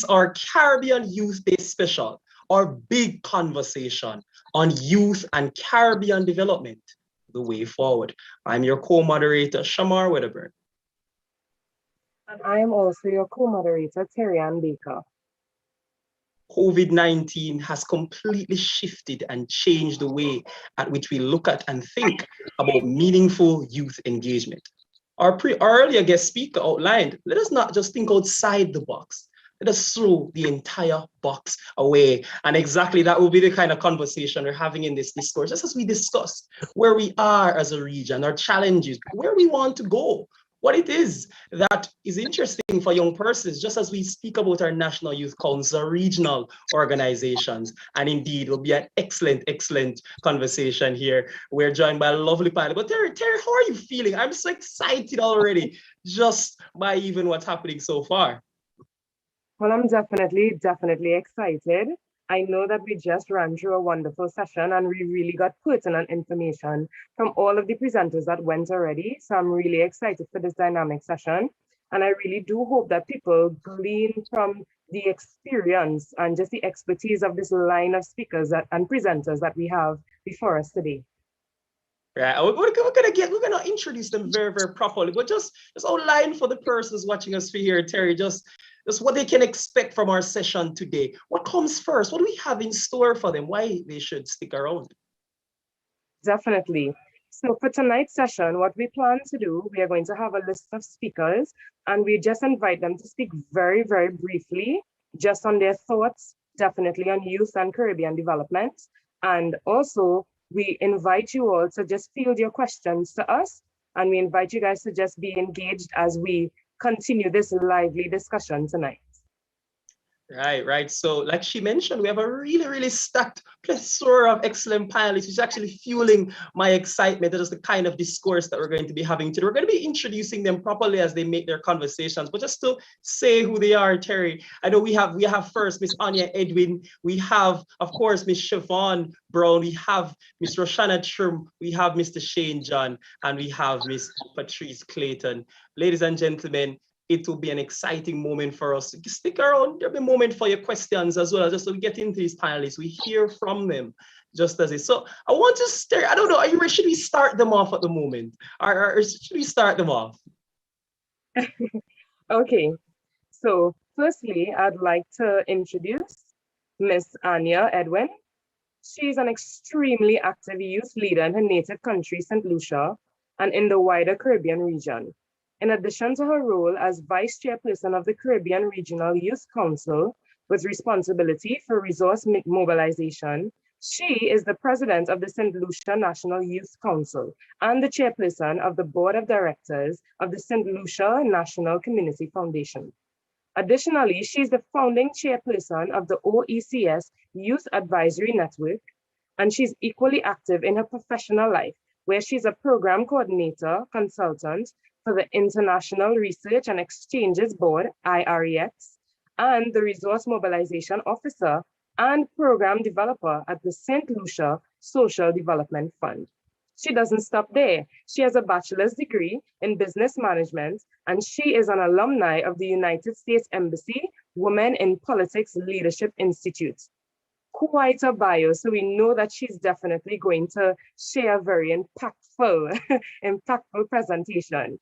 our Caribbean Youth Day special, our big conversation on youth and Caribbean development, the way forward. I'm your co-moderator, Shamar Wedderburn. And I am also your co-moderator, Terri Baker. COVID-19 has completely shifted and changed the way at which we look at and think about meaningful youth engagement. Our earlier guest speaker outlined, let us not just think outside the box. Let us throw the entire box away. And exactly that will be the kind of conversation we're having in this discourse, just as we discuss where we are as a region, our challenges, where we want to go, what it is that is interesting for young persons, just as we speak about our National Youth Council, regional organizations. And indeed, it will be an excellent, excellent conversation here. We're joined by a lovely panel. But Terri, how are you feeling? I'm so excited already, just by even what's happening so far. Well, I'm definitely excited. I know that we just ran through a wonderful session and we really got pertinent information from all of the presenters that went already. So I'm really excited for this dynamic session. And I really do hope that people glean from the experience and just the expertise of this line of speakers and presenters that we have before us today. Right, we're gonna introduce them very, very properly, but just outline for the persons watching us here, Terri, just what they can expect from our session today. What comes first? What do we have in store for them? Why they should stick around? Definitely. So for tonight's session, what we plan to do, we are going to have a list of speakers and we just invite them to speak very, very briefly, just on their thoughts, definitely on youth and Caribbean development. And also we invite you all to just field your questions to us. And we invite you guys to just be engaged as we continue this lively discussion tonight. Right. So like she mentioned, we have a really, really stacked plethora of excellent panelists, which is actually fueling my excitement. That is the kind of discourse that we're going to be having today. We're going to be introducing them properly as they make their conversations, but just to say who they are, Terri. I know we have first Miss Anya, Edwin. We have, of course, Miss Siobhan Brown. We have Miss Roshanna Trim. We have Mr. Shane John, and we have Miss Patrice Clayton. Ladies and gentlemen, it will be an exciting moment for us. Stick around, there'll be a moment for your questions as well, just so we get into these panelists, we hear from them just as it. So I want to start, I don't know, are you ready? Should we start them off at the moment? Or should we start them off? Okay, so firstly, I'd like to introduce Miss Anya Edwin. She's an extremely active youth leader in her native country, St. Lucia, and in the wider Caribbean region. In addition to her role as Vice Chairperson of the Caribbean Regional Youth Council with responsibility for resource mobilization, she is the President of the St. Lucia National Youth Council and the Chairperson of the Board of Directors of the St. Lucia National Community Foundation. Additionally, she's the founding Chairperson of the OECS Youth Advisory Network, and she's equally active in her professional life, where she's a program coordinator, consultant, for the International Research and Exchanges Board, IREX, and the Resource Mobilization Officer and Program Developer at the St. Lucia Social Development Fund. She doesn't stop there. She has a bachelor's degree in business management, and she is an alumni of the United States Embassy Women in Politics Leadership Institute. Quite a bio, so we know that she's definitely going to share a very impactful presentation.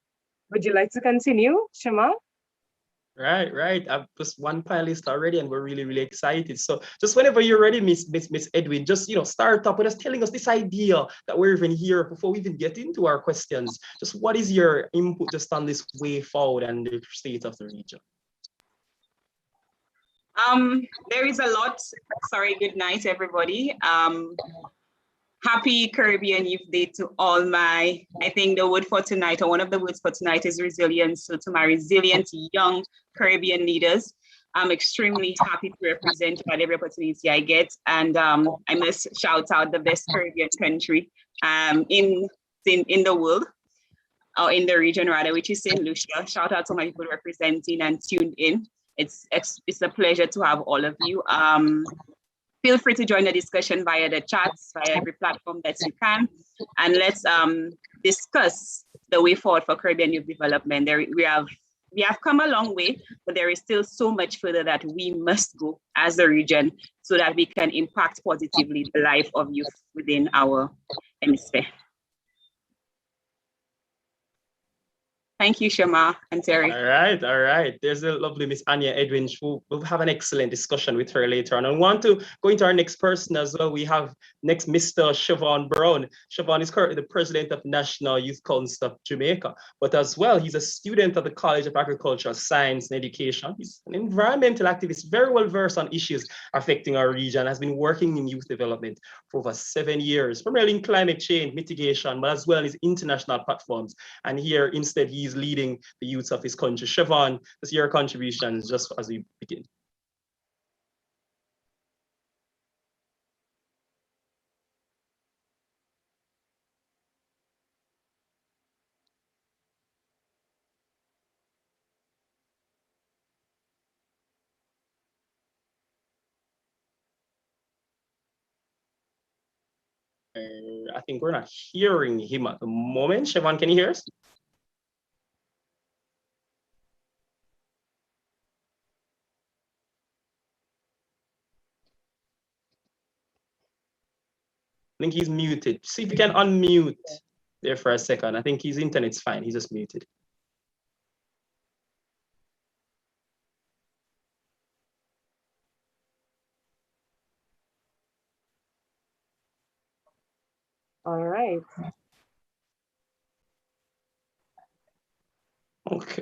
Would you like to continue, Shamar? Right. I've just one panelist already, and we're really, really excited. So just whenever you're ready, Miss Edwin, just start up with us telling us this idea that we're even here before we even get into our questions. Just what is your input just on this way forward and the state of the region? There is a lot. Sorry, good night, everybody. Happy Caribbean Youth Day to all my, I think the word for tonight, or one of the words for tonight is resilience. So to my resilient young Caribbean leaders, I'm extremely happy to represent you at every opportunity I get. And I must shout out the best Caribbean country in the world, or in the region rather, which is St. Lucia. Shout out to my people representing and tuned in. It's a pleasure to have all of you. Feel free to join the discussion via the chats, via every platform that you can. And let's discuss the way forward for Caribbean youth development. We have we have come a long way, but there is still so much further that we must go as a region so that we can impact positively the life of youth within our hemisphere. Thank you, Shamar and Terri. All right. There's a lovely Miss Anya Edwin. We'll have an excellent discussion with her later on. I want to go into our next person as well. We have next Mr. Chevaugn Brown. Chevaugn is currently the president of National Youth Council of Jamaica, but as well, he's a student at the College of Agricultural Science and Education. He's an environmental activist, very well versed on issues affecting our region, has been working in youth development for over 7 years, primarily in climate change mitigation, but as well as international platforms. And here, instead, he's leading the youth of his country. Chevaugn, this is your contributions just as we begin. I think we're not hearing him at the moment. Chevaugn, can you hear us? I think he's muted. See if you can unmute there for a second. I think his internet's fine. He's just muted. All right.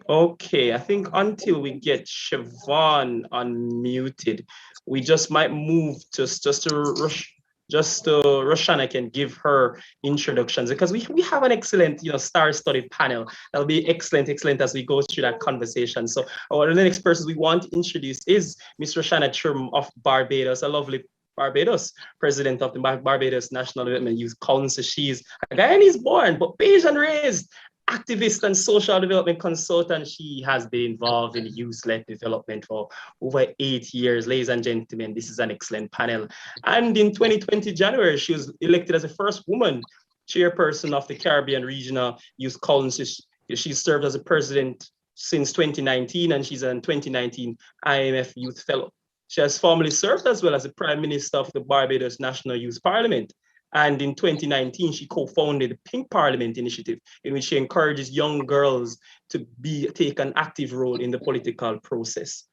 Okay. I think until we get Chevaugn unmuted, we just might move just to Roshanna can give her introductions, because we have an excellent, star-studded panel. That'll be excellent as we go through that conversation. So the next person we want to introduce is Miss Roshanna Trim of Barbados, a lovely Barbados president of the Barbados National Development Youth Council. She's a Guyanese born, but Bayesian raised, activist and social development consultant. She has been involved in youth-led development for over 8 years. Ladies and gentlemen, this is an excellent panel. And in 2020 January, she was elected as the first woman chairperson of the Caribbean Regional Youth Council. She served as a president since 2019, and she's a 2019 IMF Youth Fellow. She has formerly served as well as the Prime Minister of the Barbados National Youth Parliament. And in 2019, she co-founded the Pink Parliament Initiative, in which she encourages young girls to take an active role in the political process.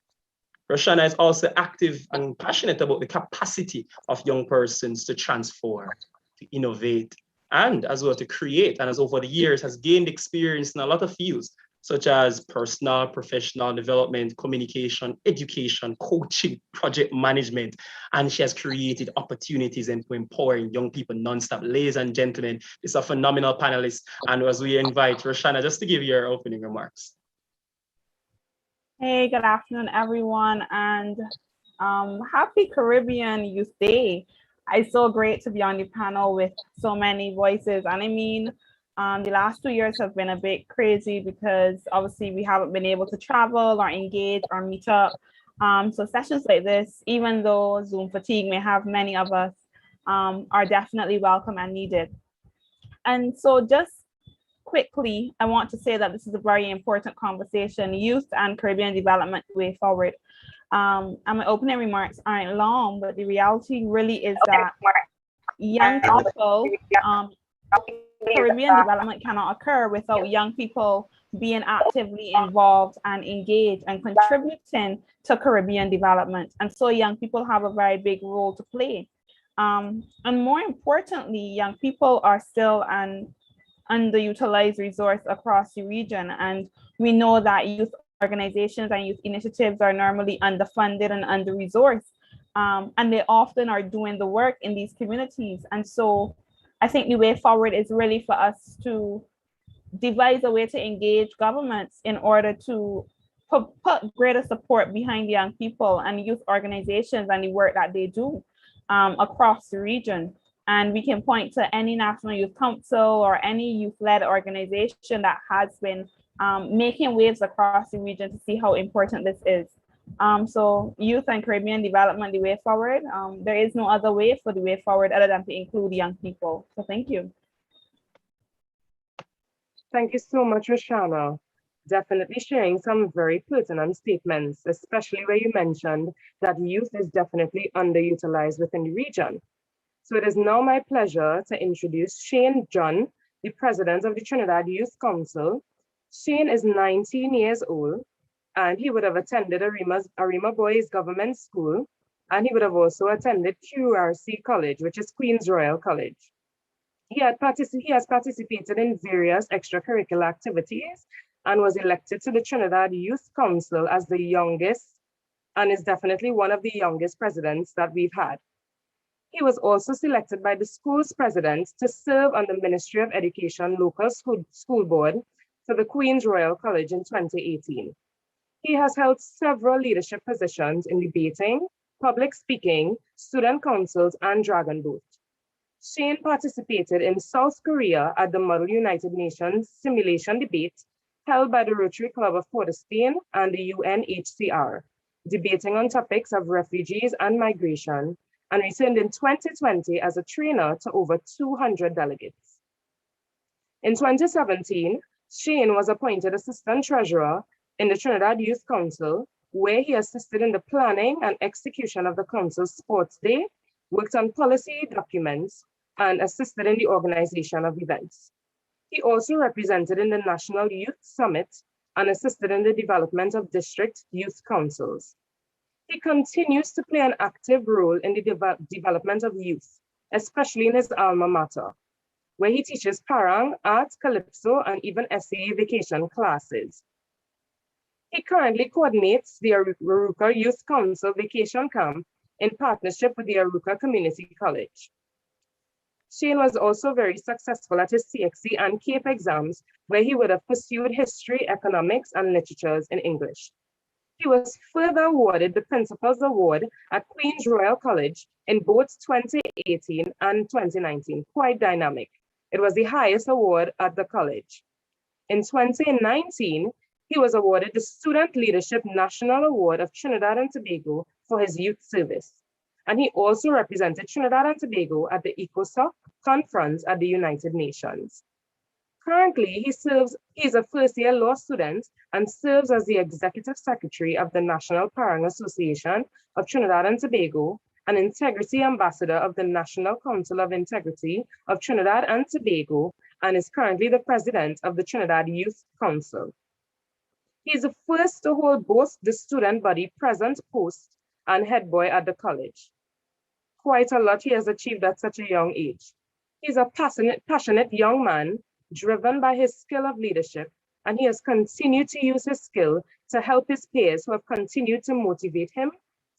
Roshanna is also active and passionate about the capacity of young persons to transform, to innovate, and as well to create, and as over the years has gained experience in a lot of fields, such as personal, professional development, communication, education, coaching, project management, and she has created opportunities and empowering young people nonstop. Ladies and gentlemen, it's a phenomenal panelist, and as we invite Roshanna just to give you your opening remarks. Hey, good afternoon, everyone, and happy Caribbean Youth Day. It's so great to be on the panel with so many voices, and I mean, the last 2 years have been a bit crazy because obviously we haven't been able to travel or engage or meet up. So sessions like this, even though Zoom fatigue may have many of us, are definitely welcome and needed. And so just quickly, I want to say that this is a very important conversation, youth and Caribbean development way forward. And my opening remarks aren't long, but the reality really is that young people, Caribbean development cannot occur without young people being actively involved and engaged and contributing to Caribbean development. And so young people have a very big role to play. And more importantly, young people are still an underutilized resource across the region. And we know that youth organizations and youth initiatives are normally underfunded and under-resourced. And they often are doing the work in these communities. And so I think the way forward is really for us to devise a way to engage governments in order to put greater support behind young people and youth organizations and the work that they do across the region. And we can point to any National Youth Council or any youth-led organization that has been making waves across the region to see how important this is. So youth and Caribbean development, the way forward, there is no other way for the way forward other than to include young people. So thank you. Thank you so much, Roshanna. definitely sharing some very pertinent statements, especially where you mentioned that youth is definitely underutilized within the region. So it is now my pleasure to introduce Shane John, the president of the Trinidad Youth Council. Shane is 19 years old, and he would have attended Arima Boys Government School, and he would have also attended QRC College, which is Queen's Royal College. He has participated in various extracurricular activities and was elected to the Trinidad Youth Council as the youngest, and is definitely one of the youngest presidents that we've had. He was also selected by the school's president to serve on the Ministry of Education Local School Board for the Queen's Royal College in 2018. He has held several leadership positions in debating, public speaking, student councils, and Dragon Boat. Shane participated in South Korea at the Model United Nations simulation debate held by the Rotary Club of Port of Spain and the UNHCR, debating on topics of refugees and migration, and returned in 2020 as a trainer to over 200 delegates. In 2017, Shane was appointed Assistant Treasurer in the Trinidad Youth Council, where he assisted in the planning and execution of the Council's Sports Day, worked on policy documents, and assisted in the organization of events. He also represented in the National Youth Summit and assisted in the development of district youth councils. He continues to play an active role in the development of youth, especially in his alma mater, where he teaches parang, art, calypso, and even SAA vacation classes. He currently coordinates the Aruca Youth Council Vacation Camp in partnership with the Aruca Community College. Shane was also very successful at his CXC and CAPE exams, where he would have pursued history, economics, and literatures in English. He was further awarded the Principal's Award at Queen's Royal College in both 2018 and 2019, quite dynamic. It was the highest award at the college. In 2019, he was awarded the Student Leadership National Award of Trinidad and Tobago for his youth service. And he also represented Trinidad and Tobago at the ECOSOC conference at the United Nations. Currently, he's a first-year law student and serves as the Executive Secretary of the National Parang Association of Trinidad and Tobago, an Integrity Ambassador of the National Council of Integrity of Trinidad and Tobago, and is currently the President of the Trinidad Youth Council. He's the first to hold both the student body present post and head boy at the college. Quite a lot he has achieved at such a young age. He's a passionate young man, driven by his skill of leadership, and he has continued to use his skill to help his peers who have continued to motivate him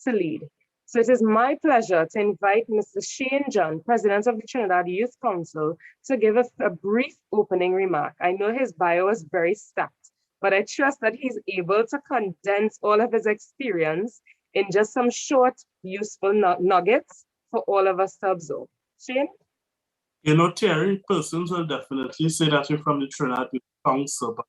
to lead. So it is my pleasure to invite Mr. Shane John, President of the Trinidad Youth Council, to give us a brief opening remark. I know his bio is very stacked, but I trust that he's able to condense all of his experience in just some short, useful nuggets for all of us to absorb. Shane? You know, Terry, persons will definitely say that you're from the Trinidad Youth Council, but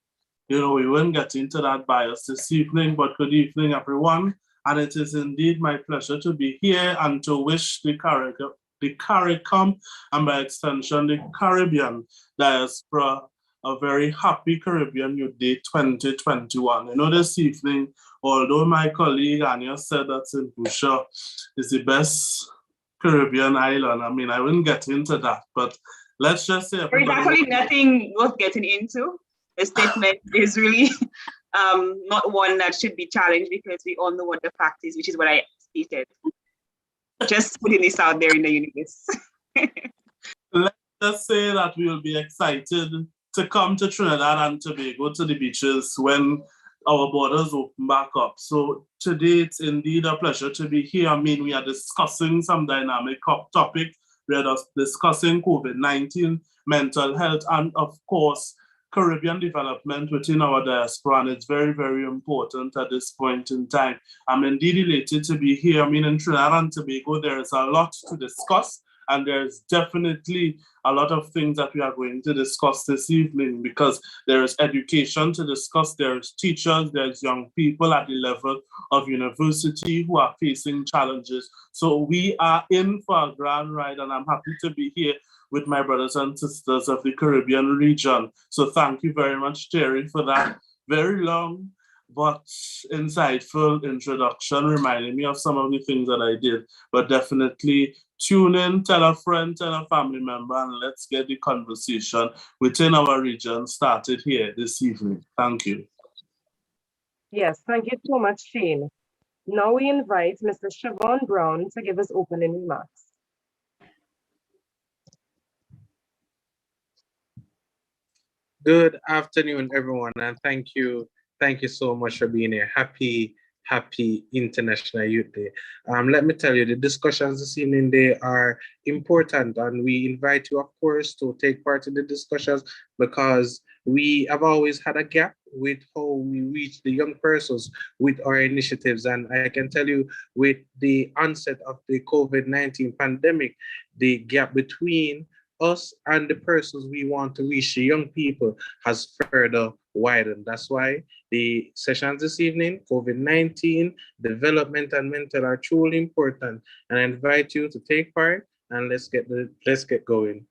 you know, we won't get into that bias this evening, but good evening, everyone. And it is indeed my pleasure to be here and to wish the CARICOM, and by extension, the Caribbean diaspora, a very happy Caribbean Youth Day 2021. You know, this evening, although my colleague Anya said that St. Lucia is the best Caribbean island, I mean, I wouldn't get into that, but let's just say there's actually nothing worth getting into. The statement is really not one that should be challenged because we all know what the fact is, which is what I stated. Just putting this out there in the universe. Let's just say that we will be excited to come to Trinidad and Tobago to the beaches when our borders open back up. So today it's indeed a pleasure to be here. I mean, we are discussing some dynamic topics. We are discussing COVID-19, mental health, and of course, Caribbean development within our diaspora, and it's very, very important at this point in time. I'm indeed elated to be here. I mean, in Trinidad and Tobago, there is a lot to discuss, and there's definitely a lot of things that we are going to discuss this evening because there is education to discuss, there's teachers, there's young people at the level of university who are facing challenges. So we are in for a grand ride, and I'm happy to be here with my brothers and sisters of the Caribbean region. So thank you very much, Terri, for that very long but insightful introduction, reminding me of some of the things that I did. But definitely tune in, tell a friend, tell a family member, and let's get the conversation within our region started here this evening. Thank you. Yes, thank you so much, Shane. Now we invite Mr. Siobhan Brown to give us opening remarks. Good afternoon, everyone, and thank you so much for being here. Happy International Youth Day. Let me tell you, the discussions this evening, they are important, and we invite you, of course, to take part in the discussions, because we have always had a gap with how we reach the young persons with our initiatives. And I can tell you, with the onset of the COVID-19 pandemic, the gap between us and the persons we want to reach, the young people, has further widened. That's why the sessions this evening, COVID-19, development and mental, are truly important. And I invite you to take part, and let's get going.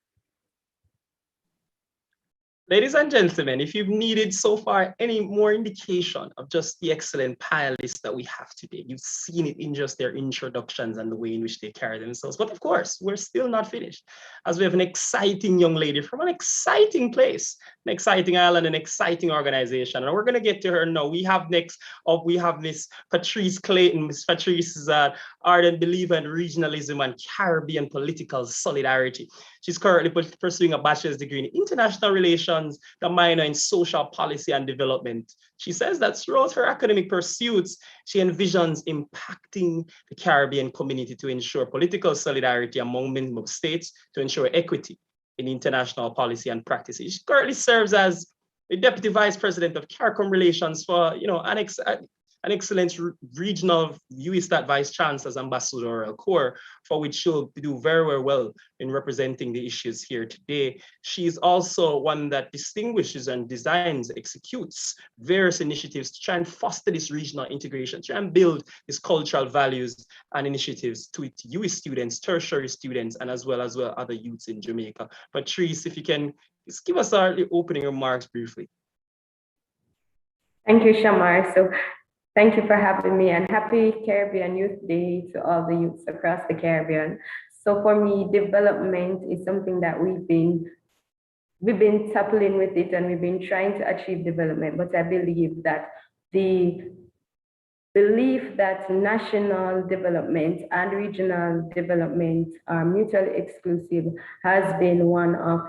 Ladies and gentlemen, if you've needed so far any more indication of just the excellent panelists that we have today, you've seen it in just their introductions and the way in which they carry themselves. But of course, we're still not finished, as we have an exciting young lady from an exciting place, an exciting island, an exciting organization. And we're going to get to her now. We have next up, we have Miss Patrice Clayton. Miss Patrice is an ardent believer in regionalism and Caribbean political solidarity. She's currently pursuing a bachelor's degree in international relations, the minor in social policy and development. She says that throughout her academic pursuits, she envisions impacting the Caribbean community to ensure political solidarity among member states, to ensure equity in international policy and practices. She currently serves as the Deputy Vice President of CARICOM Relations for, an excellent regional UESTAT Vice Chancellor's ambassadorial corps, for which she'll do very, very well in representing the issues here today. She's also one that distinguishes and designs, executes various initiatives to try and foster this regional integration, try and build these cultural values and initiatives to US students, tertiary students, and as well other youths in Jamaica. Patrice, if you can just give us our opening remarks briefly. Thank you, Shamar. So thank you for having me, and happy Caribbean Youth Day to all the youths across the Caribbean. So for me, development is something that we've been tackling with it, and we've been trying to achieve development. But I believe that the belief that national development and regional development are mutually exclusive has been one of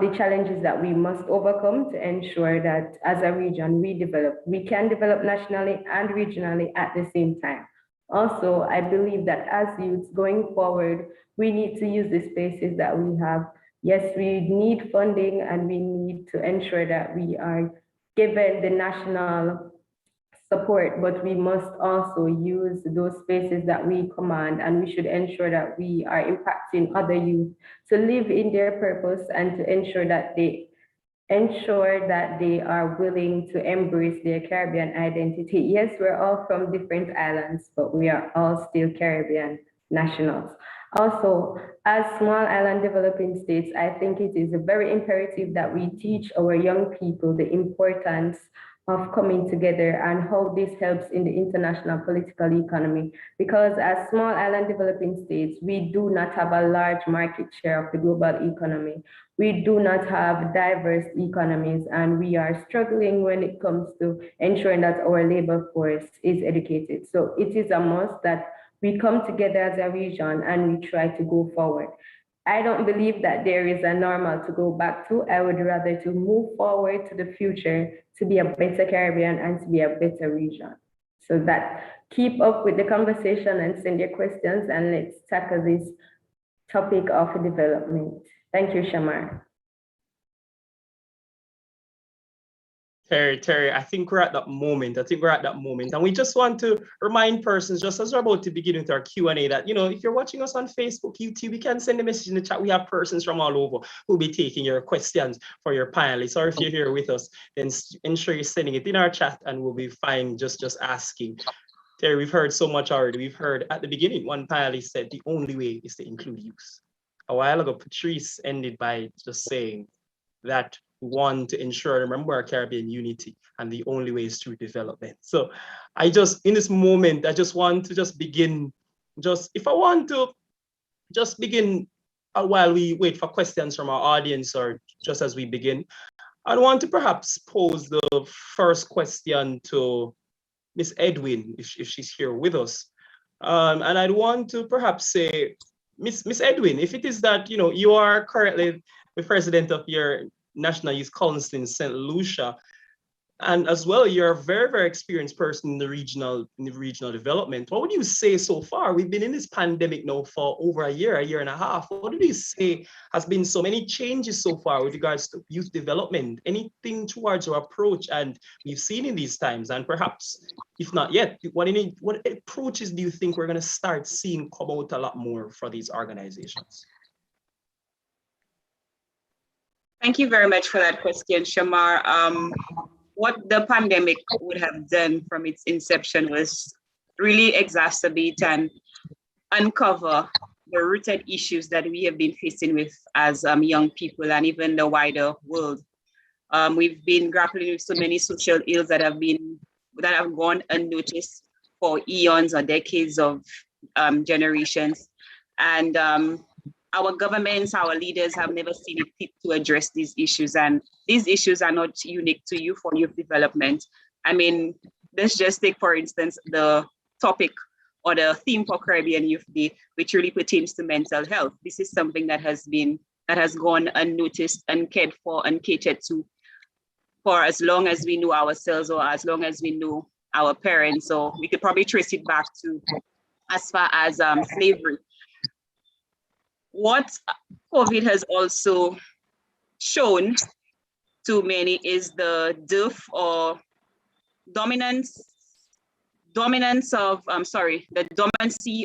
the challenges that we must overcome to ensure that as a region we can develop nationally and regionally at the same time. Also, I believe that as youths going forward, we need to use the spaces that we have. Yes, we need funding, and we need to ensure that we are given the national support, but we must also use those spaces that we command, and we should ensure that we are impacting other youth to live in their purpose and to ensure that they are willing to embrace their Caribbean identity. Yes, we're all from different islands, but we are all still Caribbean nationals. Also, as small island developing states, I think it is very imperative that we teach our young people the importance of coming together and how this helps in the international political economy. Because as small island developing states, we do not have a large market share of the global economy. We do not have diverse economies, and we are struggling when it comes to ensuring that our labor force is educated. So it is a must that we come together as a region and we try to go forward. I don't believe that there is a normal to go back to. I would rather to move forward to the future to be a better Caribbean and to be a better region. So that keep up with the conversation and send your questions, and let's tackle this topic of development. Thank you, Shamar. Terri, I think we're at that moment. And we just want to remind persons, just as we're about to begin with our Q&A, that, if you're watching us on Facebook, YouTube, you can send a message in the chat. We have persons from all over who'll be taking your questions for your panelists. Or if you're here with us, then ensure you're sending it in our chat, and we'll be fine just asking. Terri, we've heard so much already. We've heard at the beginning, one panelist said the only way is to include youth. A while ago, Patrice ended by just saying that We want to ensure, remember, our Caribbean unity, and the only way is through development. So I just, in this moment, I just want to just begin, if I want to just begin while we wait for questions from our audience, or just as we begin, I want to perhaps pose the first question to Miss Edwin, if she's here with us. And I'd want to perhaps say, Miss Edwin, if it is that, you know, you are currently the president of your National Youth Council in St. Lucia, and as well, you're a very, very experienced person in the regional development. What would you say so far? We've been in this pandemic now for over a year and a half. What do you say has been so many changes so far with regards to youth development? Anything towards your approach and we've seen in these times, and perhaps, if not yet, what approaches do you think we're going to start seeing come out a lot more for these organizations? Thank you very much for that question, Shamar. What the pandemic would have done from its inception was really exacerbate and uncover the rooted issues that we have been facing with as young people and even the wider world. We've been grappling with so many social ills that have gone unnoticed for eons or decades of generations. And our governments, our leaders have never seen it fit to address these issues. And these issues are not unique to you for youth development. I mean, let's just take, for instance, the topic or the theme for Caribbean Youth Day, which really pertains to mental health. This is something that has gone unnoticed, uncared for, uncatered to for as long as we know ourselves, or as long as we know our parents. So we could probably trace it back to as far as slavery. What COVID has also shown to many is the dearth or dominancy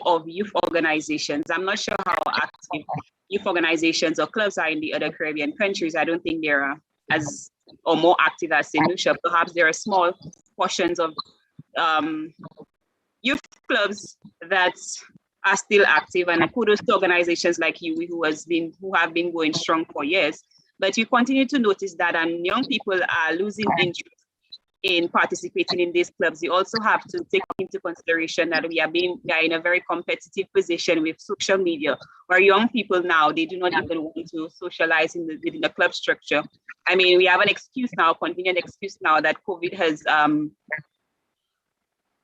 of youth organizations. I'm not sure how active youth organizations or clubs are in the other Caribbean countries. I don't think they're as or more active as St. Lucia. Perhaps there are small portions of youth clubs that are still active, and kudos to organizations like you who have been going strong for years. But you continue to notice that young people are losing interest in participating in these clubs. You also have to take into consideration that we are in a very competitive position with social media, where young people now, they do not even want to socialize within the club structure. I mean, we have an excuse now, convenient excuse now, that COVID has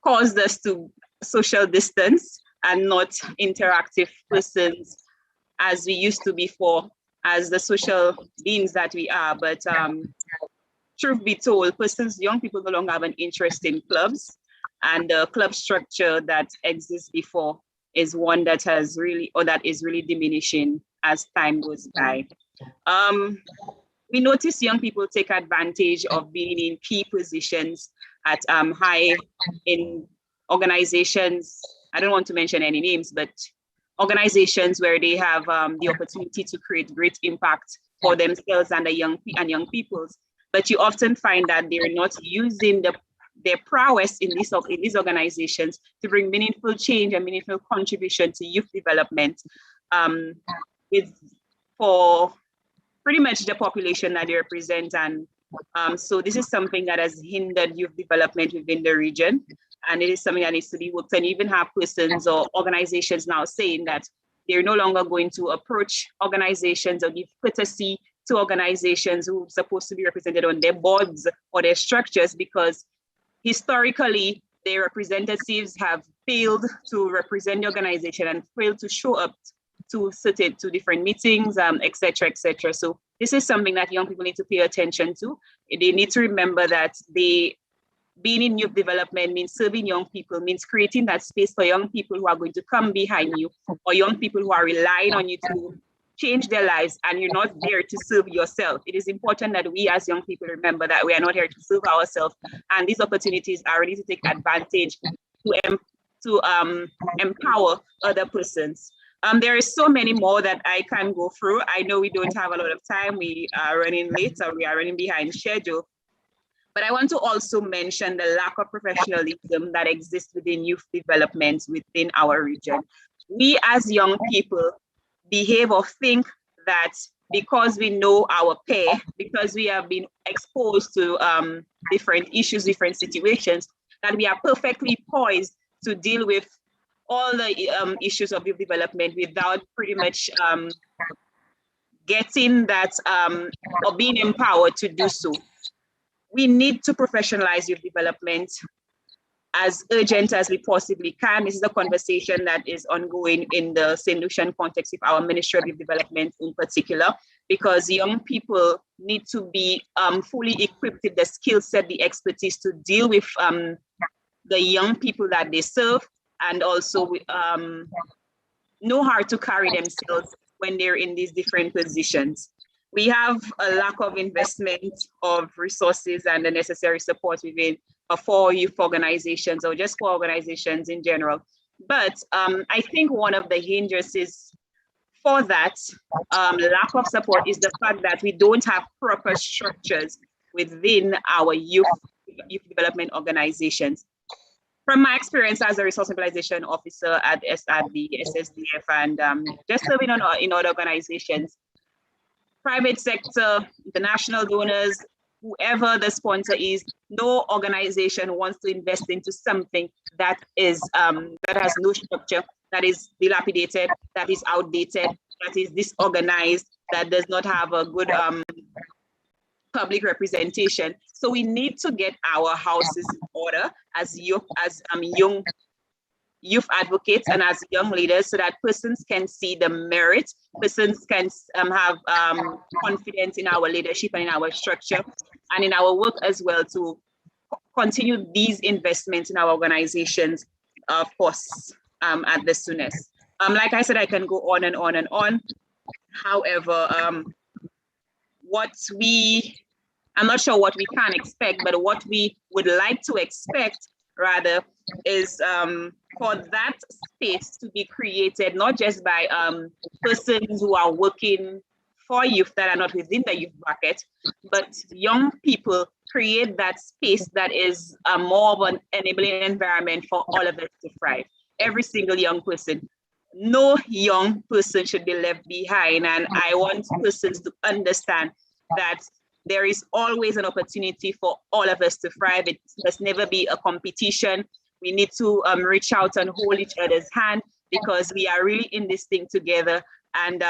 caused us to social distance and not interactive persons as we used to before, as the social beings that we are. But truth be told, young people no longer have an interest in clubs, and the club structure that exists before is one that is really diminishing as time goes by. We notice young people take advantage of being in key positions at in organizations. I don't want to mention any names, but organizations where they have the opportunity to create great impact for themselves and young peoples. But you often find that they're not using their prowess in these organizations to bring meaningful change and meaningful contribution to youth development for pretty much the population that they represent. And so this is something that has hindered youth development within the region. And it is something that needs to be worked on. You even have persons or organizations now saying that they're no longer going to approach organizations or give courtesy to organizations who are supposed to be represented on their boards or their structures, because historically their representatives have failed to represent the organization and failed to show up to different meetings, et cetera, et cetera. So this is something that young people need to pay attention to. They need to remember that being in youth development means serving young people, means creating that space for young people who are going to come behind you, or young people who are relying on you to change their lives, and you're not there to serve yourself. It is important that we as young people remember that we are not here to serve ourselves, and these opportunities are ready to take advantage to empower other persons. There is so many more that I can go through. I know we don't have a lot of time. We are running late, or we are running behind schedule. But I want to also mention the lack of professionalism that exists within youth development within our region. We as young people behave or think that because we know our peer, because we have been exposed to different issues, different situations, that we are perfectly poised to deal with all the issues of youth development without pretty much getting that or being empowered to do so. We need to professionalize youth development as urgent as we possibly can. This is a conversation that is ongoing in the St. Lucian context with our Ministry of Youth Development in particular, because young people need to be fully equipped with the skill set, the expertise to deal with the young people that they serve, and also know how to carry themselves when they're in these different positions. We have a lack of investment of resources and the necessary support within for youth organizations, or just for organizations in general. But I think one of the hindrances for that lack of support is the fact that we don't have proper structures within our youth development organizations. From my experience as a resource mobilization officer at the SSDF and just serving in other organizations, private sector, international donors, whoever the sponsor is, no organization wants to invest into something that is that has no structure, that is dilapidated, that is outdated, that is disorganized, that does not have a good public representation. So we need to get our houses in order as young youth advocates and as young leaders, so that persons can see the merit, persons can have confidence in our leadership and in our structure and in our work as well, to continue these investments in our organizations, of course, at the soonest. Like I said, I can go on and on and on. However, I'm not sure what we can expect, but what we would like to expect rather is for that space to be created, not just by persons who are working for youth that are not within the youth bracket, but young people create that space that is more of an enabling environment for all of us to thrive. Every single young person. No young person should be left behind. And I want persons to understand that there is always an opportunity for all of us to thrive. It must never be a competition. We need to reach out and hold each other's hand, because we are really in this thing together, and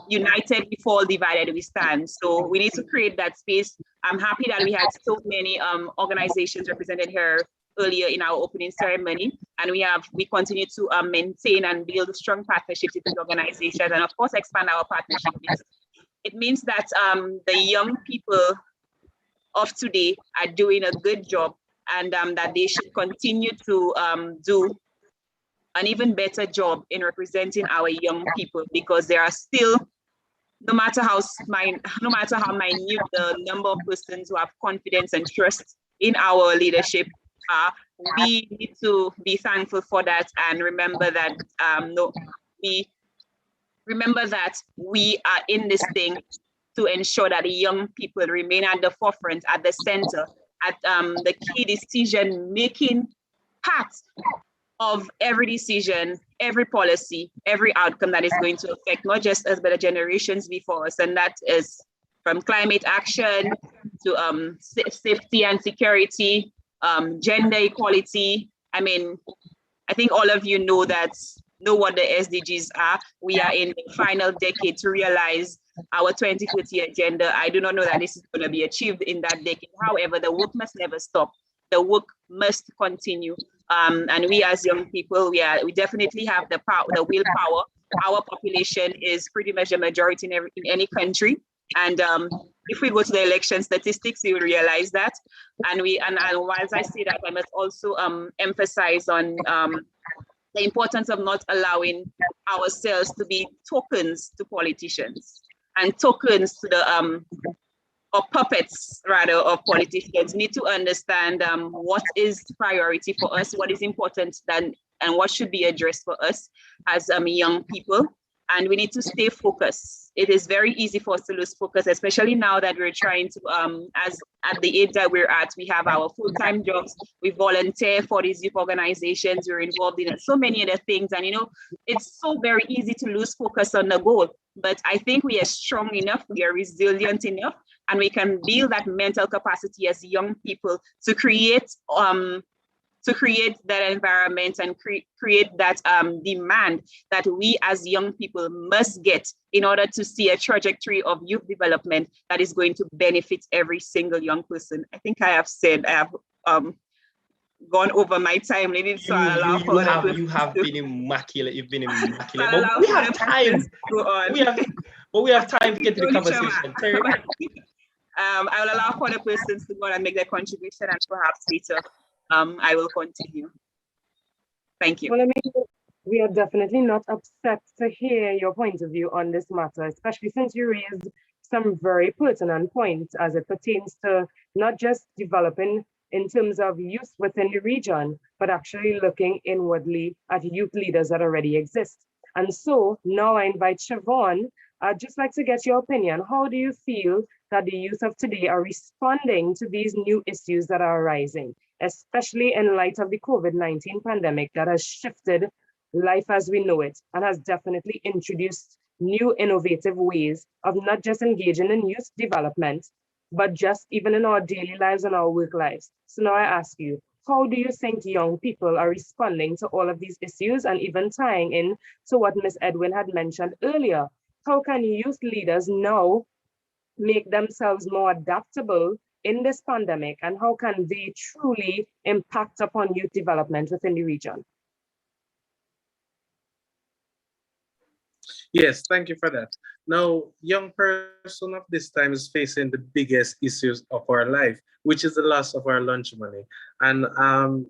united we fall, divided we stand. So we need to create that space. I'm happy that we had so many organizations represented here earlier in our opening ceremony, and we continue to maintain and build strong partnerships with these organizations, and of course expand our partnerships. It means that the young people of today are doing a good job, and that they should continue to do an even better job in representing our young people, because there are still, no matter how minute the number of persons who have confidence and trust in our leadership are, we need to be thankful for that, and remember that we are in this thing to ensure that the young people remain at the forefront, at the center, at the key decision-making part of every decision, every policy, every outcome that is going to affect not just us, but the generations before us. And that is from climate action to safety and security, gender equality. I mean, I think all of you know what the SDGs are. We are in the final decade to realize our 2030 agenda. I do not know that this is going to be achieved in that decade. However, the work must never stop. The work must continue. And we as young people, we definitely have the power, the willpower. Our population is pretty much a majority in any country. And if we go to the election statistics, you will realize that. And whilst I say that, I must also emphasize on the importance of not allowing ourselves to be tokens to politicians and tokens to the or puppets rather of politicians. We need to understand what is priority for us, what is important, and what should be addressed for us as young people. and we need to stay focused. It is very easy for us to lose focus, especially now that we're trying to, as at the age that we're at, we have our full-time jobs, we volunteer for these youth organizations, we're involved in so many other things. And, you know, it's so very easy to lose focus on the goal. But I think we are strong enough, we are resilient enough, and we can build that mental capacity as young people to create that environment and create that demand that we as young people must get in order to see a trajectory of youth development that is going to benefit every single young person. I think I have gone over my time limit, so you have been immaculate. You've been immaculate. But we have time. We have time to get to the conversation. Terri. I will allow other persons to go on and make their contribution, and perhaps later I will continue. Thank you. Well, I mean, we are definitely not upset to hear your point of view on this matter, especially since you raised some very pertinent points as it pertains to not just developing in terms of youth within the region, but actually looking inwardly at youth leaders that already exist. And so now I invite Chevaugn. I'd just like to get your opinion. How do you feel that the youth of today are responding to these new issues that are arising, especially in light of the COVID-19 pandemic that has shifted life as we know it and has definitely introduced new innovative ways of not just engaging in youth development, but just even in our daily lives and our work lives. So now I ask you, how do you think young people are responding to all of these issues, and even tying in to what Ms. Edwin had mentioned earlier? How can youth leaders now make themselves more adaptable in this pandemic, and how can they truly impact upon youth development within the region? Yes, thank you for that. Now, young person of this time is facing the biggest issues of our life, which is the loss of our lunch money. And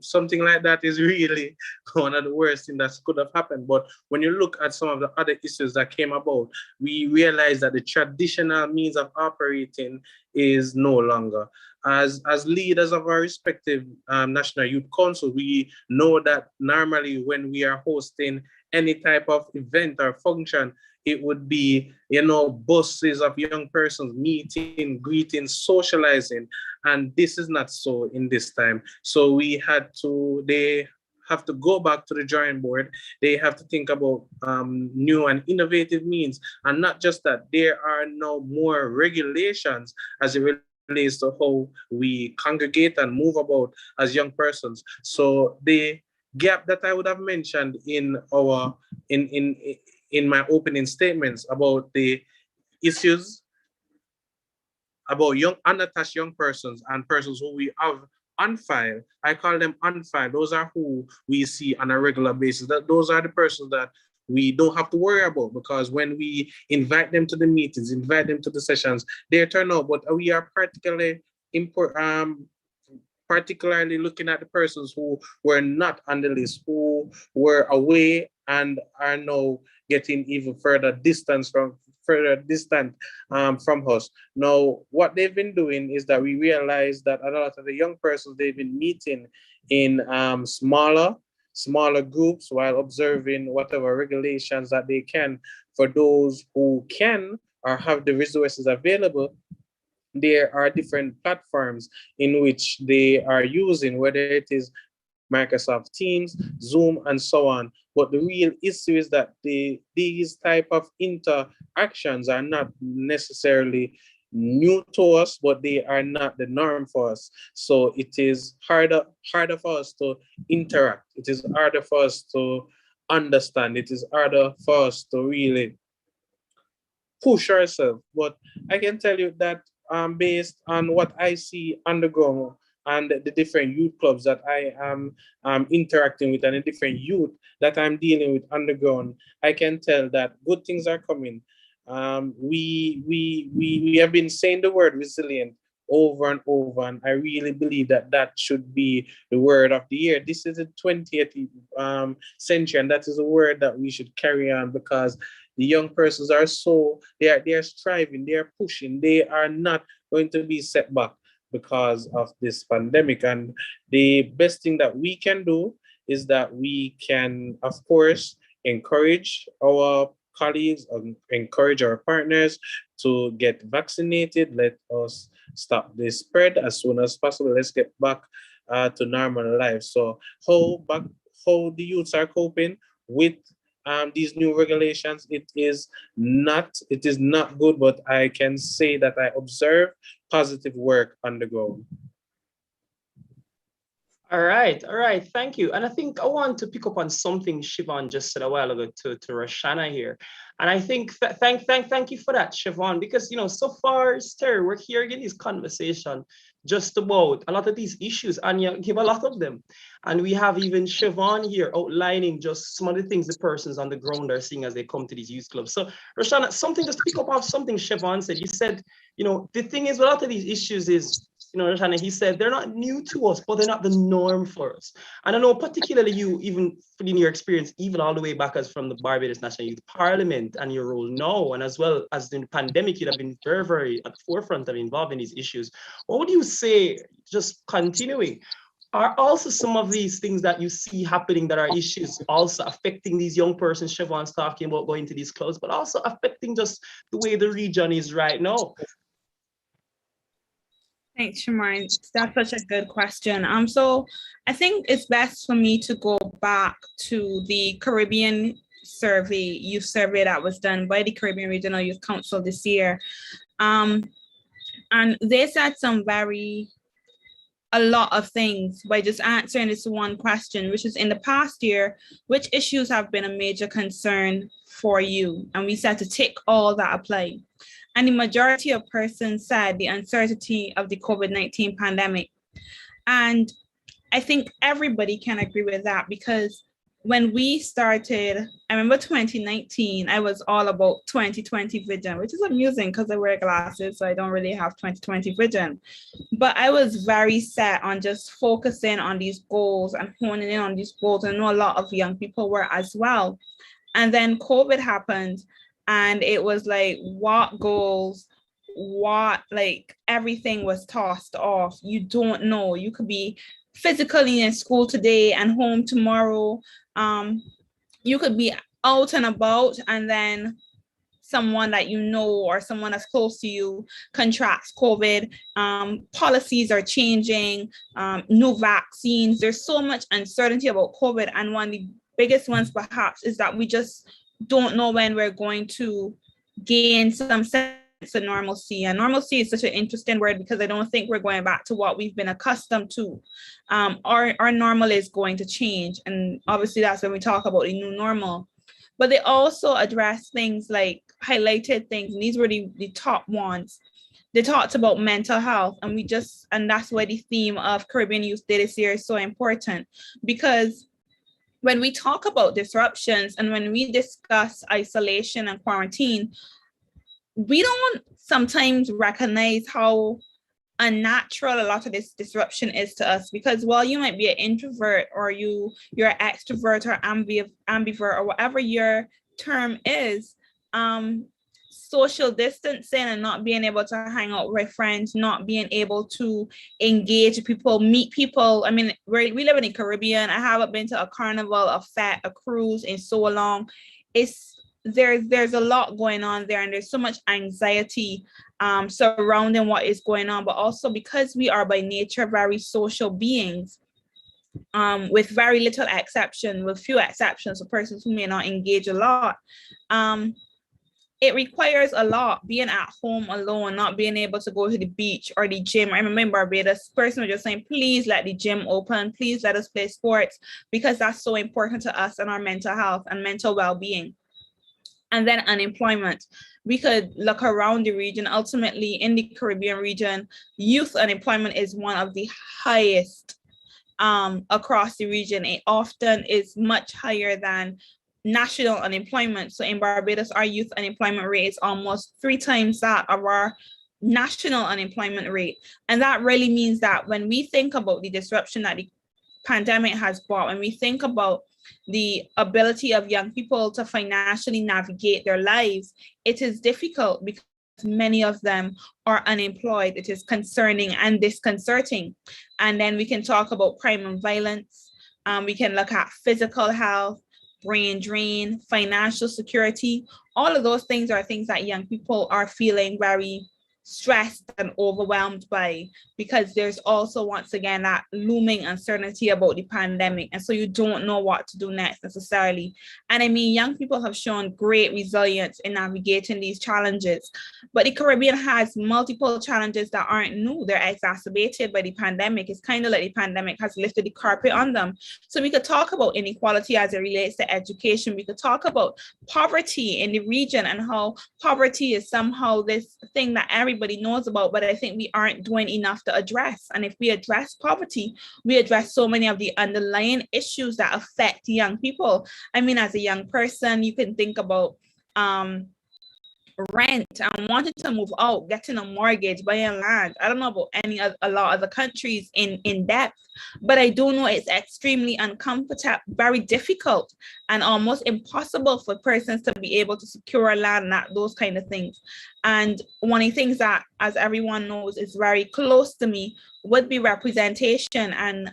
something like that is really one of the worst things that could have happened. But when you look at some of the other issues that came about, we realize that the traditional means of operating is no longer. As leaders of our respective National Youth Council, we know that normally when we are hosting any type of event or function, it would be, you know, buses of young persons meeting, greeting, socializing, and this is not so in this time. So they have to go back to the drawing board. They have to think about new and innovative means, and not just that, there are now more regulations as it relates to how we congregate and move about as young persons. So the gap that I would have mentioned in my opening statements about the issues about young unattached young persons and persons who we have on file. I call them on file. Those are who we see on a regular basis. Those are the persons that we don't have to worry about, because when we invite them to the meetings, invite them to the sessions, they turn out. But we are particularly looking at the persons who were not on the list, who were away and are now getting even further distant from us. Now, what they've been doing is that we realize that a lot of the young persons, they've been meeting in smaller groups while observing whatever regulations that they can. For those who can or have the resources available, there are different platforms in which they are using, whether it is Microsoft Teams, Zoom, and so on. But the real issue is that these type of interactions are not necessarily new to us, but they are not the norm for us. So it is harder for us to interact. It is harder for us to understand. It is harder for us to really push ourselves. But I can tell you that based on what I see on the ground and the different youth clubs that I am interacting with and the different youth that I'm dealing with on the ground, I can tell that good things are coming. We have been saying the word resilient over and over, and I really believe that that should be the word of the year. This is the 20th century, and that is a word that we should carry on, because the young persons are they are striving, they are pushing, they are not going to be set back because of this pandemic. And the best thing that we can do is that we can, of course, encourage our colleagues, encourage our partners to get vaccinated. Let us stop this spread as soon as possible. Let's get back to normal life. So how the youths are coping with these new regulations, it is not good, but I can say that I observe positive work on the ground. All right, thank you. And I think I want to pick up on something Siobhan just said a while ago to Roshanna here. And I think thank you for that, Siobhan, because so far, Terri, we're hearing in this conversation just about a lot of these issues, and you give a lot of them. And we have even Siobhan here outlining just some of the things the persons on the ground are seeing as they come to these youth clubs. So Roshanna, something just to pick up on something Siobhan said. You said, the thing is, a lot of these issues is, Roshanna, he said, they're not new to us, but they're not the norm for us. And I know particularly you, even in your experience, even all the way back as from the Barbados National Youth Parliament and your role now, and as well as in the pandemic, you'd have been very, very at the forefront of involved in these issues. What would you say, just continuing, are also some of these things that you see happening that are issues also affecting these young persons Siobhan's talking about going to these clubs, but also affecting just the way the region is right now? Thanks, Shamar. That's such a good question. So I think it's best for me to go back to the Caribbean youth survey that was done by the Caribbean Regional Youth Council this year. And they said a lot of things by just answering this one question, which is, in the past year, which issues have been a major concern for you? And we said to tick all that apply. And the majority of persons said the uncertainty of the COVID-19 pandemic. And I think everybody can agree with that, because when we started, I remember 2019, I was all about 2020 vision, which is amusing because I wear glasses, so I don't really have 2020 vision. But I was very set on just focusing on these goals and honing in on these goals. And I know a lot of young people were as well. And then COVID happened. And it was like, what goals, everything was tossed off. You don't know. You could be physically in school today and home tomorrow. You could be out and about, and then someone that you know or someone that's close to you contracts COVID. Policies are changing, new vaccines. There's so much uncertainty about COVID. And one of the biggest ones perhaps is that we just don't know when we're going to gain some sense of normalcy. And normalcy is such an interesting word, because I don't think we're going back to what we've been accustomed to. Our normal is going to change. And obviously that's when we talk about the new normal. But they also address things like highlighted things. And these were the top ones. They talked about mental health, and that's why the theme of Caribbean Youth Day this year is so important, because when we talk about disruptions and when we discuss isolation and quarantine, we don't sometimes recognize how unnatural a lot of this disruption is to us, because while you might be an introvert or you're an extrovert or ambivert or whatever your term is, social distancing and not being able to hang out with friends, not being able to engage people, meet people. I mean, we live in the Caribbean. I haven't been to a carnival, a fete, a cruise in so long. There's a lot going on there, and there's so much anxiety surrounding what is going on. But also because we are by nature very social beings, with very little exception, with few exceptions for persons who may not engage a lot. It requires a lot, being at home alone, not being able to go to the beach or the gym. I remember in Barbados, person was just saying, please let the gym open, please let us play sports, because that's so important to us and our mental health and mental well-being. And then unemployment. We could look around the region. Ultimately, in the Caribbean region, youth unemployment is one of the highest across the region. It often is much higher than national unemployment. So in Barbados, our youth unemployment rate is almost 3 times that of our national unemployment rate. And that really means that when we think about the disruption that the pandemic has brought, when we think about the ability of young people to financially navigate their lives, it is difficult because many of them are unemployed. It is concerning and disconcerting. And then we can talk about crime and violence. We can look at physical health, brain drain, financial security. All of those things are things that young people are feeling very stressed and overwhelmed by, because there's also, once again, that looming uncertainty about the pandemic. And so you don't know what to do next necessarily. And I mean, young people have shown great resilience in navigating these challenges, but the Caribbean has multiple challenges that aren't new. They're exacerbated by the pandemic. It's kind of like the pandemic has lifted the carpet on them. So we could talk about inequality as it relates to education. We could talk about poverty in the region and how poverty is somehow this thing that everybody knows about, but I think we aren't doing enough to address. And if we address poverty, we address so many of the underlying issues that affect young people. I mean, as a young person, you can think about rent and wanting to move out, getting a mortgage, buying land. I don't know about a lot of the countries in depth, but I do know it's extremely uncomfortable, very difficult, and almost impossible for persons to be able to secure land, those kind of things. And one of the things that, as everyone knows, is very close to me would be representation and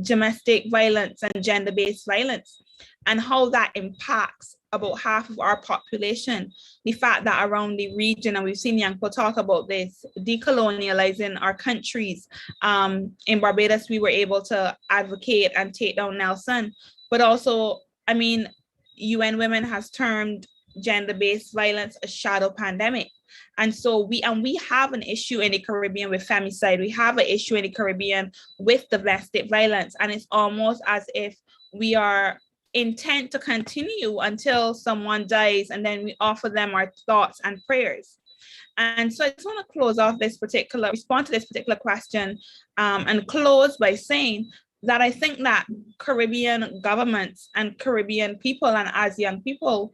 domestic violence and gender-based violence, and how that impacts about half of our population. The fact that around the region, and we've seen young people talk about this, decolonializing our countries. In Barbados, we were able to advocate and take down Nelson, but also, I mean, UN Women has termed gender-based violence a shadow pandemic. And so we have an issue in the Caribbean with femicide. We have an issue in the Caribbean with domestic violence. And it's almost as if we are intent to continue until someone dies, and then we offer them our thoughts and prayers. And so I just want to close off respond to this particular question, and close by saying that I think that Caribbean governments and Caribbean people, and as young people,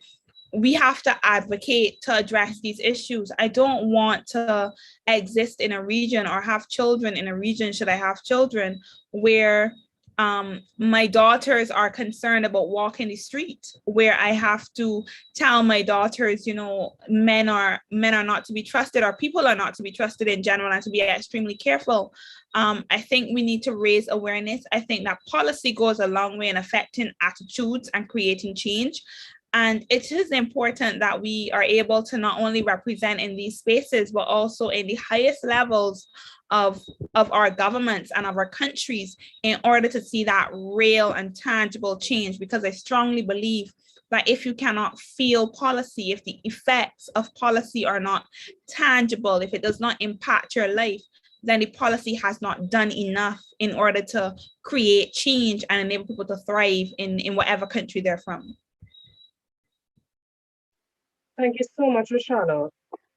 we have to advocate to address these issues. I don't want to exist in a region or have children in a region, should I have children, where my daughters are concerned about walking the street, where I have to tell my daughters, you know, men are not to be trusted, or people are not to be trusted in general, and to be extremely careful. I think we need to raise awareness. I think that policy goes a long way in affecting attitudes and creating change. And it is important that we are able to not only represent in these spaces, but also in the highest levels of our governments and of our countries, in order to see that real and tangible change. Because I strongly believe that if you cannot feel policy, if the effects of policy are not tangible, if it does not impact your life, then the policy has not done enough in order to create change and enable people to thrive in whatever country they're from. Thank you so much, Roshanna.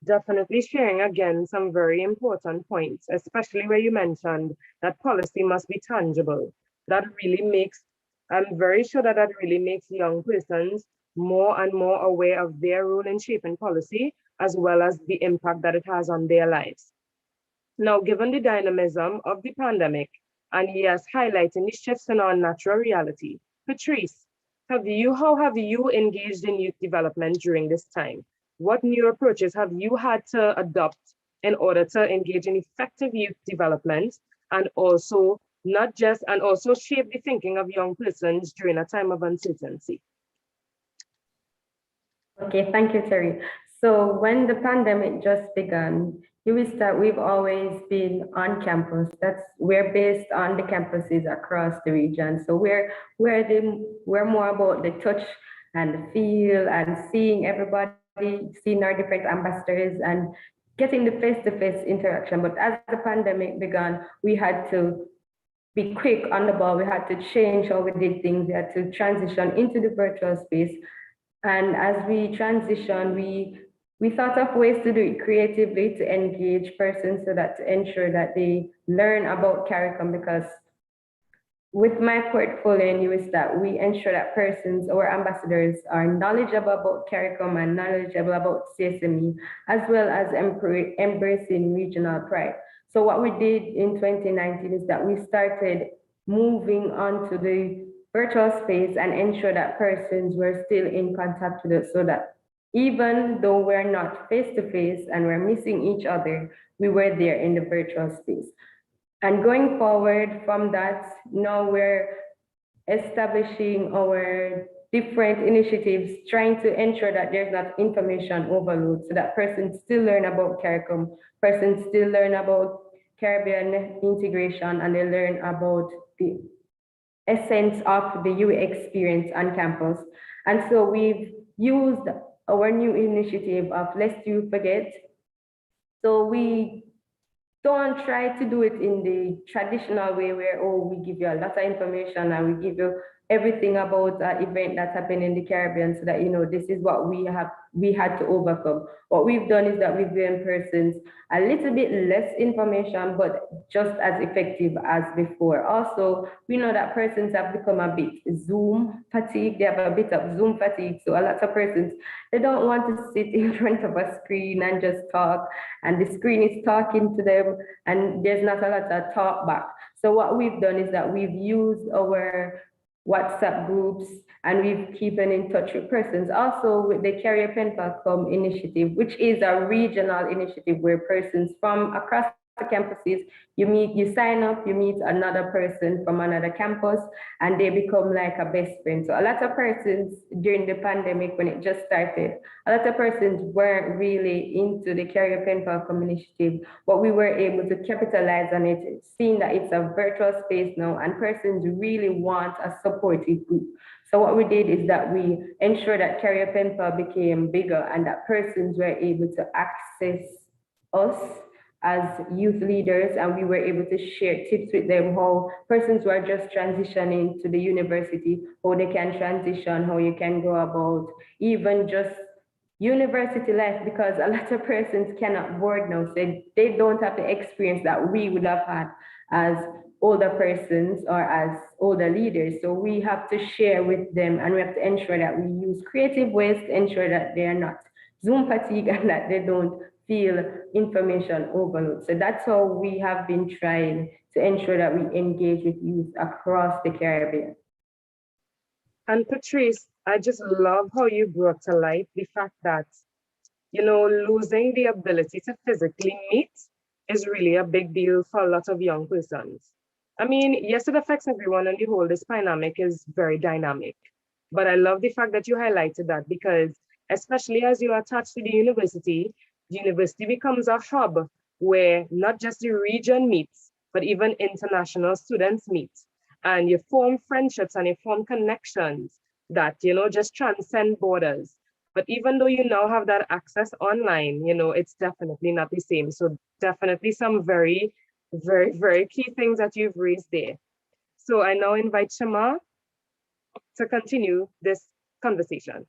Definitely sharing again some very important points, especially where you mentioned that policy must be tangible. That really makes, I'm very sure that really makes young persons more and more aware of their role in shaping policy, as well as the impact that it has on their lives. Now, given the dynamism of the pandemic, and yes, highlighting the shifts in our natural reality, Patrice, how have you engaged in youth development during this time? What new approaches have you had to adopt in order to engage in effective youth development, and also shape the thinking of young persons during a time of uncertainty? Okay, thank you, Terri. So when the pandemic just began, you will start, we've always been on campus. We're based on the campuses across the region. So we're more about the touch and the feel and seeing everybody, seeing our different ambassadors and getting the face-to-face interaction. But as the pandemic began, we had to be quick on the ball. We had to change how we did things. We had to transition into the virtual space. And as we transitioned, we thought of ways to do it creatively to engage persons, so that to ensure that they learn about CARICOM, because with my portfolio in USDAT, we ensure that persons or ambassadors are knowledgeable about CARICOM and knowledgeable about CSME, as well as embracing regional pride. So what we did in 2019 is that we started moving on to the virtual space and ensure that persons were still in contact with us, so that even though we're not face-to-face and we're missing each other, we were there in the virtual space. And going forward from that, now we're establishing our different initiatives trying to ensure that there's not information overload, so that persons still learn about CARICOM, persons still learn about Caribbean integration, and they learn about the essence of the UA experience on campus. And so we've used our new initiative of Lest You Forget. So we don't try to do it in the traditional way where, oh, we give you a lot of information and we give you everything about an event that's happened in the Caribbean, so that, you know, this is what we had to overcome. What we've done is that we've given persons a little bit less information, but just as effective as before. Also, we know that persons have become a bit Zoom fatigue. They have a bit of Zoom fatigue. So a lot of persons, they don't want to sit in front of a screen and just talk, and the screen is talking to them, and there's not a lot of talk back. So what we've done is that we've used our WhatsApp groups, and we've keeping in touch with persons. Also with the Carrier Pen Pal Come initiative, which is a regional initiative where persons from across the campuses, you sign up, you meet another person from another campus, and they become like a best friend. So a lot of persons during the pandemic, when it just started, a lot of persons weren't really into the Carrier Pen Pal Come initiative, but we were able to capitalize on it, seeing that it's a virtual space now, and persons really want a supportive group. So what we did is that we ensured that Carrier Pen Pal became bigger, and that persons were able to access us as youth leaders, and we were able to share tips with them, how persons who are just transitioning to the university, how they can transition, how you can go about even just university life, because a lot of persons cannot board now, so they don't have the experience that we would have had as older persons or as older leaders. So we have to share with them, and we have to ensure that we use creative ways to ensure that they are not Zoom fatigue and that they don't feel information overload. So that's how we have been trying to ensure that we engage with youth across the Caribbean. And Patrice, I just love how you brought to light the fact that, you know, losing the ability to physically meet is really a big deal for a lot of young persons. I mean, yes, it affects everyone, and the whole, this pandemic is very dynamic. But I love the fact that you highlighted that, because especially as you are attached to the university becomes a hub where not just the region meets, but even international students meet. And you form friendships and you form connections that, you know, just transcend borders. But even though you now have that access online, you know, it's definitely not the same. So definitely some very, very, very key things that you've raised there. So I now invite Shamar to continue this conversation.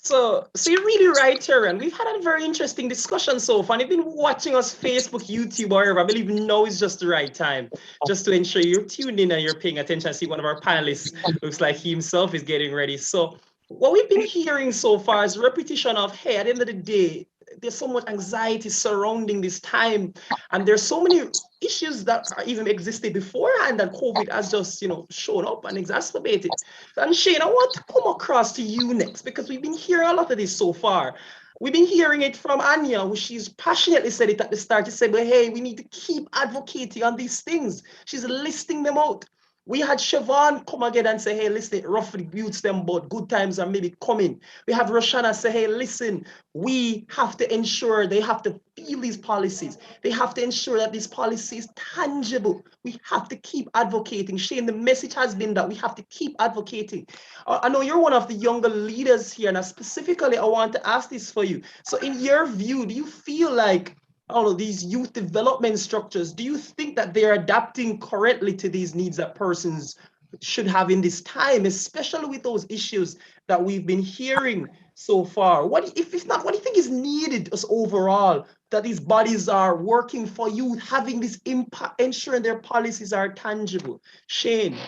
So you're really right, Terri, and we've had a very interesting discussion so far. And you've been watching us Facebook, YouTube, or wherever. I believe now is just the right time, just to ensure you're tuned in and you're paying attention. I see one of our panelists looks like he himself is getting ready. So what we've been hearing so far is repetition of, hey, at the end of the day, there's so much anxiety surrounding this time, and there's so many issues that are even existed beforehand that COVID has just, you know, shown up and exacerbated. And Shane, I want to come across to you next, because we've been hearing a lot of this so far. We've been hearing it from Anya, who she's passionately said it at the start. She said, well, hey, we need to keep advocating on these things. She's listing them out. We had Chevaugn come again and say, hey, listen, roughly builds them, but good times are maybe coming. We have Roshanna say, hey, listen, we have to ensure they have to feel these policies. They have to ensure that this policy is tangible. We have to keep advocating. Shane, the message has been that we have to keep advocating. I know you're one of the younger leaders here, and specifically, I want to ask this for you. So in your view, do you feel like all of these youth development structures, do you think that they're adapting correctly to these needs that persons should have in this time, especially with those issues that we've been hearing so far? What, if not, what do you think is needed as overall, that these bodies are working for youth, having this impact, ensuring their policies are tangible? Shane.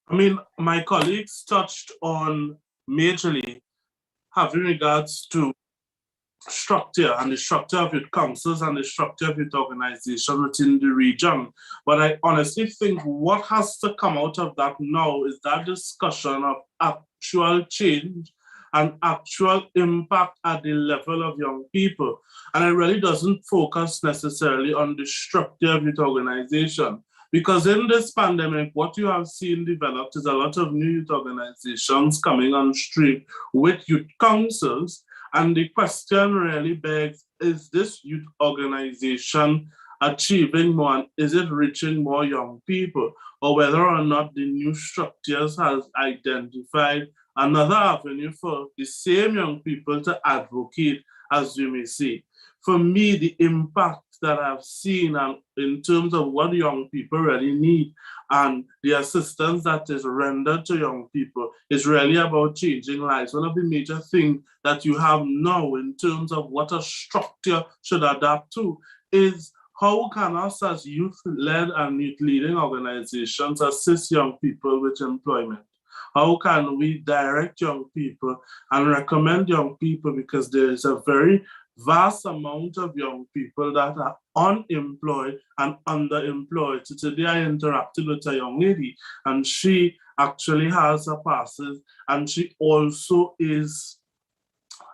I mean, my colleagues touched on majorly having regards to structure and the structure of youth councils and the structure of youth organization within the region. But I honestly think what has to come out of that now is that discussion of actual change and actual impact at the level of young people. And it really doesn't focus necessarily on the structure of youth organization, Because in this pandemic, what you have seen developed is a lot of new youth organizations coming on stream with youth councils. And the question really begs, is this youth organization achieving more, and is it reaching more young people? Or whether or not the new structures has identified another avenue for the same young people to advocate, as you may say. For me, the impact that I've seen in terms of what young people really need and the assistance that is rendered to young people is really about changing lives. One of the major things that you have now in terms of what a structure should adapt to is how can us as youth-led and youth-leading organizations assist young people with employment? How can we direct young people and recommend young people, because there is a very vast amount of young people that are unemployed and underemployed. So today I interacted with a young lady and she actually has her passes and she also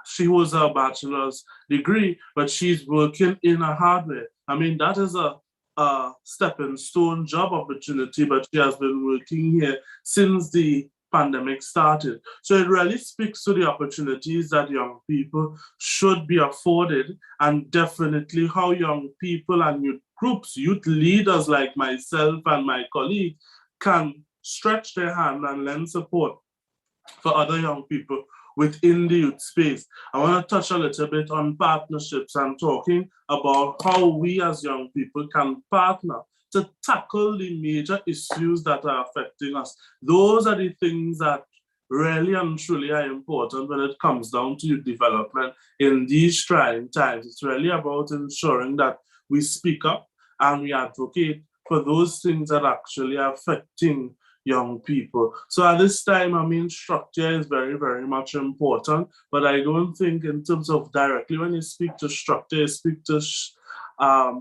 she was a bachelor's degree, but she's working in a hardware. I mean, that is a stepping stone job opportunity, but she has been working here since the pandemic started. So it really speaks to the opportunities that young people should be afforded, and definitely how young people and youth groups, youth leaders like myself and my colleagues can stretch their hand and lend support for other young people within the youth space. I want to touch a little bit on partnerships and talking about how we as young people can partner to tackle the major issues that are affecting us. Those are the things that really and truly are important when it comes down to youth development in these trying times. It's really about ensuring that we speak up and we advocate for those things that actually are affecting young people. So at this time, I mean, structure is very, very much important, but I don't think in terms of directly when you speak to structure, you speak to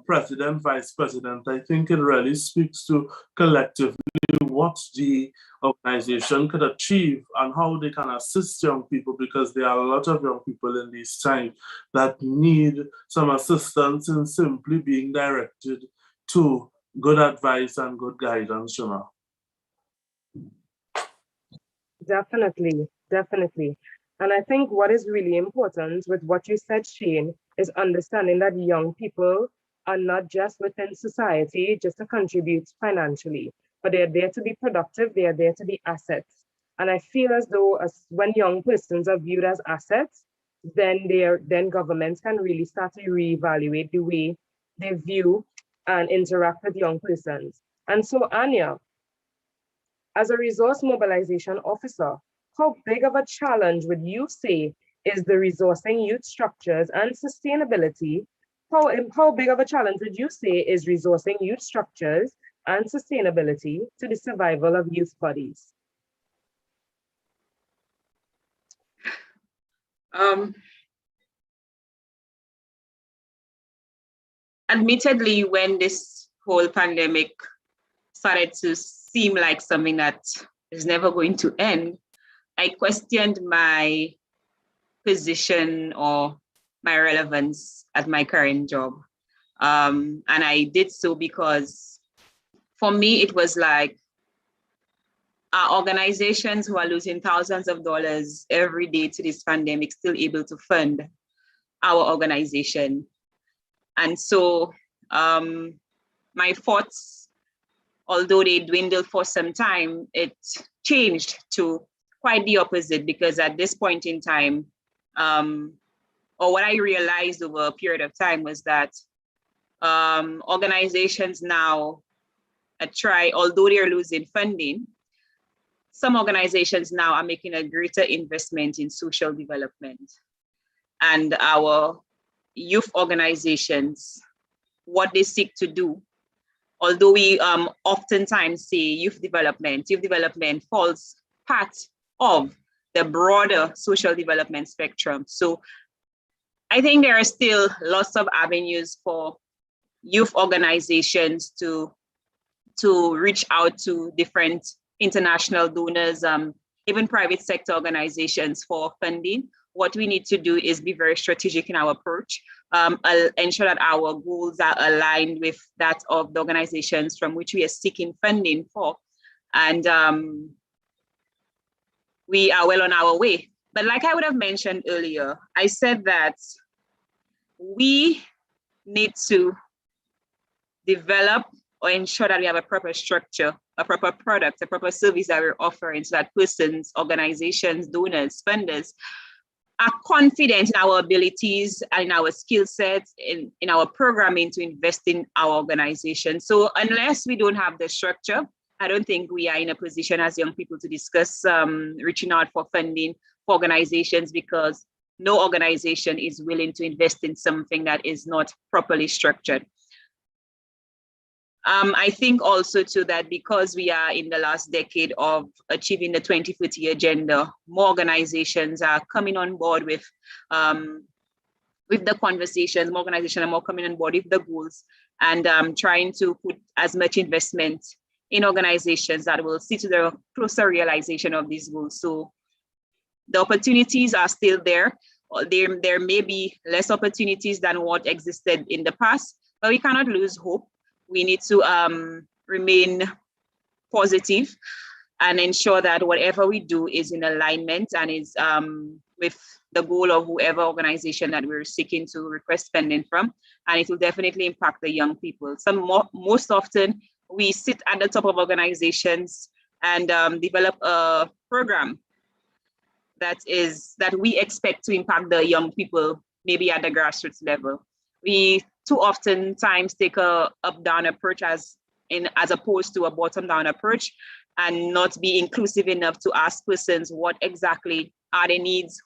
president, vice president. I think it really speaks to collectively what the organization could achieve and how they can assist young people, because there are a lot of young people in these times that need some assistance in simply being directed to good advice and good guidance, Shamar. Definitely, definitely. And I think what is really important with what you said, Shane, is understanding that young people are not just within society just to contribute financially, but they're there to be productive, they are there to be assets. And I feel as though when young persons are viewed as assets, then governments can really start to reevaluate the way they view and interact with young persons. And so, Anya, as a resource mobilization officer, how big of a challenge would you say is the resourcing youth structures and sustainability? How big of a challenge would you say is resourcing youth structures and sustainability to the survival of youth bodies? Admittedly, when this whole pandemic started to seem like something that is never going to end, I questioned my position or my relevance at my current job. And I did so because for me, it was like our organizations who are losing thousands of dollars every day to this pandemic still able to fund our organization. And so my thoughts, although they dwindled for some time, it changed to quite the opposite, because at this point in time, or what I realized over a period of time was that organizations now although they're losing funding, some organizations now are making a greater investment in social development. And our youth organizations, what they seek to do, although we oftentimes say youth development falls part of the broader social development spectrum. So I think there are still lots of avenues for youth organizations to reach out to different international donors, even private sector organizations for funding. what we need to do is be very strategic in our approach, ensure that our goals are aligned with that of the organizations from which we are seeking funding for. And we are well on our way. But like I would have mentioned earlier, I said that we need to develop or ensure that we have a proper structure, a proper product, a proper service that we're offering so that persons, organizations, donors, funders are confident in our abilities and in our skill sets, in our programming to invest in our organization. So unless we don't have the structure, I don't think we are in a position as young people to discuss reaching out for funding for organizations, because no organization is willing to invest in something that is not properly structured. I think also too that because we are in the last decade of achieving the 2030 agenda, more organizations are coming on board with the conversations. More organizations are more coming on board with the goals, and trying to put as much investment in organizations that will see to the closer realization of these goals. So the opportunities are still there. There may be less opportunities than what existed in the past, but we cannot lose hope. We need to remain positive and ensure that whatever we do is in alignment and is with the goal of whoever organization that we're seeking to request funding from. And it will definitely impact the young people. Most often, we sit at the top of organizations and develop a program that we expect to impact the young people, maybe at the grassroots level. We too often times take a up-down approach as opposed to a bottom-down approach, and not be inclusive enough to ask persons what exactly are their needs,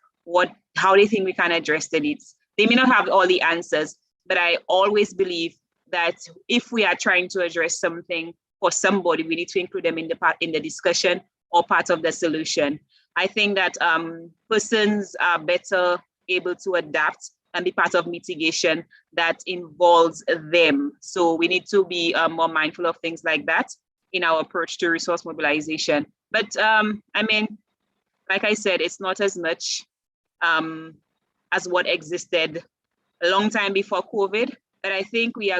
how they think we can address the needs. They may not have all the answers, but I always believe that if we are trying to address something for somebody, we need to include them in the discussion or part of the solution. I think that persons are better able to adapt and be part of mitigation that involves them. So we need to be more mindful of things like that in our approach to resource mobilization. But I mean, like I said, it's not as much as what existed a long time before COVID, but I think the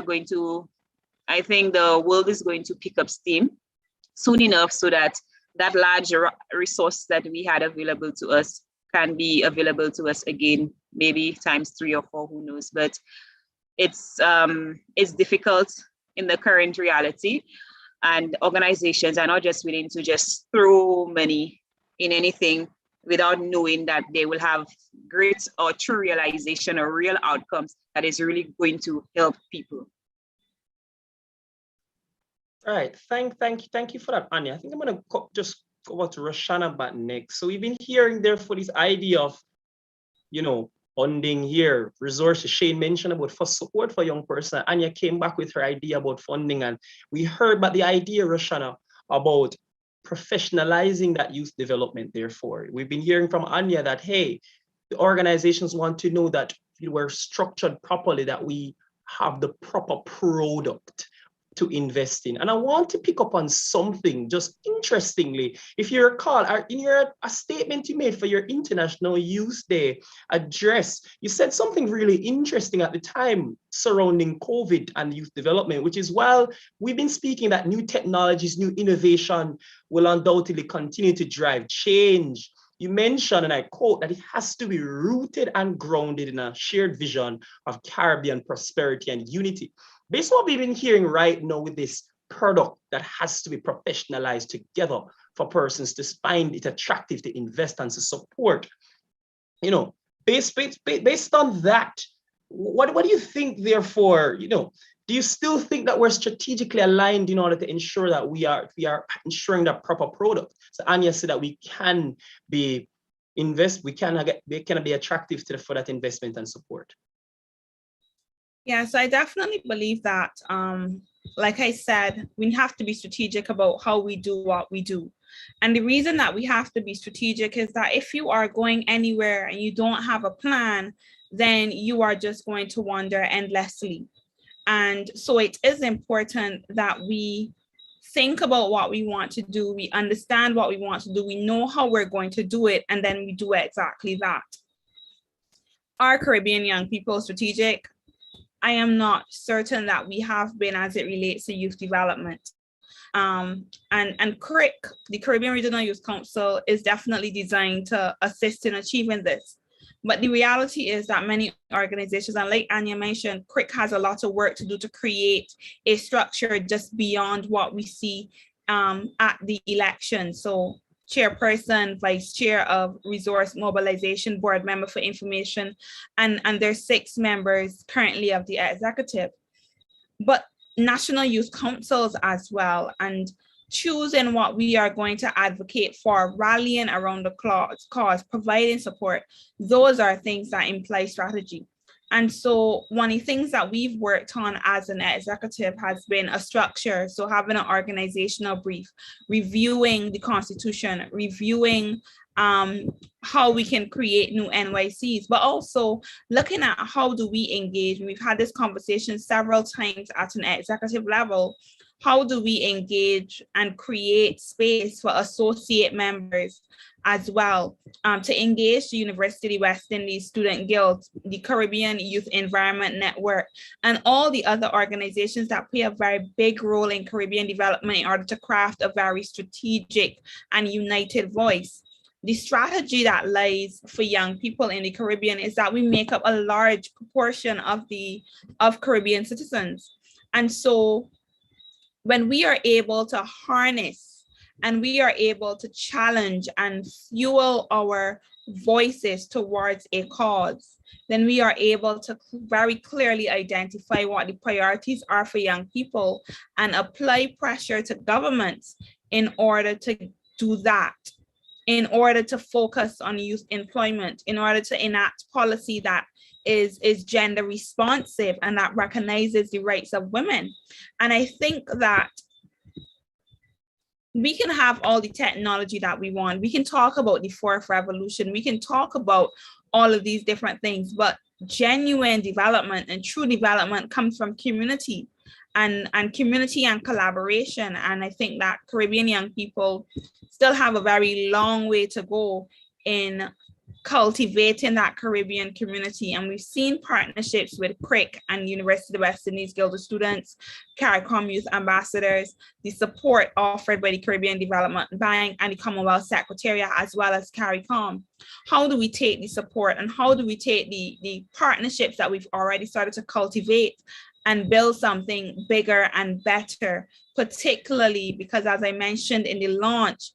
world is going to pick up steam soon enough so that large resource that we had available to us can be available to us again, maybe times 3 or 4, who knows? But it's difficult in the current reality, and organizations are not just willing to just throw money in anything without knowing that they will have great or true realization or real outcomes that is really going to help people. All right, thank you for that, Anya. I think I'm gonna just go over to Roshanna back next. So we've been hearing therefore this idea of, funding here, resources. Shane mentioned about for support for young person. Anya came back with her idea about funding, and we heard about the idea, Roshanna, about professionalizing that youth development. Therefore, we've been hearing from Anya that, hey, the organizations want to know that we're structured properly, that we have the proper product to invest in. And I want to pick up on something just interestingly. If you recall, in a statement you made for your International Youth Day address, you said something really interesting at the time surrounding COVID and youth development, which is, while we've been speaking that new technologies, new innovation will undoubtedly continue to drive change, you mentioned, and I quote, that it has to be rooted and grounded in a shared vision of Caribbean prosperity and unity. Based on what we've been hearing right now with this product that has to be professionalized together for persons to find it attractive to invest and to support, based on that, what do you think, therefore, do you still think that we're strategically aligned in order to ensure that we are ensuring that proper product? So Anya said that we can be attractive for that investment and support. Yes, I definitely believe that, like I said, we have to be strategic about how we do what we do. And the reason that we have to be strategic is that if you are going anywhere and you don't have a plan, then you are just going to wander endlessly. And so it is important that we think about what we want to do, we understand what we want to do, we know how we're going to do it, and then we do exactly that. are Caribbean young people strategic? I am not certain that we have been as it relates to youth development. And CRIC, the Caribbean Regional Youth Council, is definitely designed to assist in achieving this. But the reality is that many organizations, and like Anya mentioned, CRIC has a lot of work to do to create a structure just beyond what we see at the election. So chairperson, vice chair of resource mobilization, board member for information, and there's 6 members currently of the executive. But national youth councils as well, and choosing what we are going to advocate for, rallying around the cause, providing support, those are things that imply strategy. And so one of the things that we've worked on as an executive has been a structure. So having an organizational brief, reviewing the Constitution, reviewing how we can create new NYCs, but also looking at how do we engage. We've had this conversation several times at an executive level. How do we engage and create space for associate members as well to engage the University West Indies Student Guild, the Caribbean Youth Environment Network, and all the other organizations that play a very big role in Caribbean development in order to craft a very strategic and united voice. The strategy that lies for young people in the Caribbean is that we make up a large proportion of Caribbean citizens. And so when we are able to harness and we are able to challenge and fuel our voices towards a cause, then we are able to very clearly identify what the priorities are for young people and apply pressure to governments in order to do that, in order to focus on youth employment, in order to enact policy that is gender responsive and that recognizes the rights of women. And I think that we can have all the technology that we want. We can talk about the fourth revolution. We can talk about all of these different things, but genuine development and true development comes from community and community and collaboration. And I think that Caribbean young people still have a very long way to go in cultivating that Caribbean community. And we've seen partnerships with CRIC and University of West Indies Guild of Students, CARICOM Youth Ambassadors, the support offered by the Caribbean Development Bank and the Commonwealth Secretariat, as well as CARICOM. How do we take the support and how do we take the partnerships that we've already started to cultivate and build something bigger and better, particularly because, as I mentioned in the launch,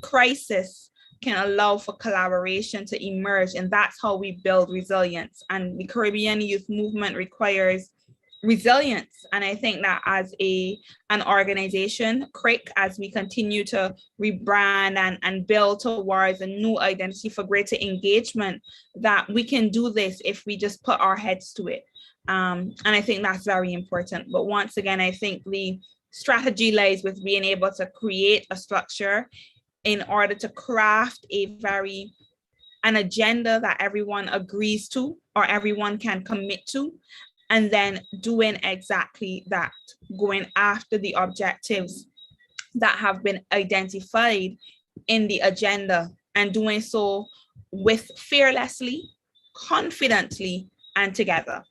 crisis can allow for collaboration to emerge, and that's how we build resilience. And the Caribbean youth movement requires resilience. And I think that as an organization, CRIC, as we continue to rebrand and build towards a new identity for greater engagement, that we can do this if we just put our heads to it. And I think that's very important. But once again, I think the strategy lies with being able to create a structure in order to craft an agenda that everyone agrees to or everyone can commit to, and then doing exactly that, going after the objectives that have been identified in the agenda and doing so with fearlessly, confidently, and together.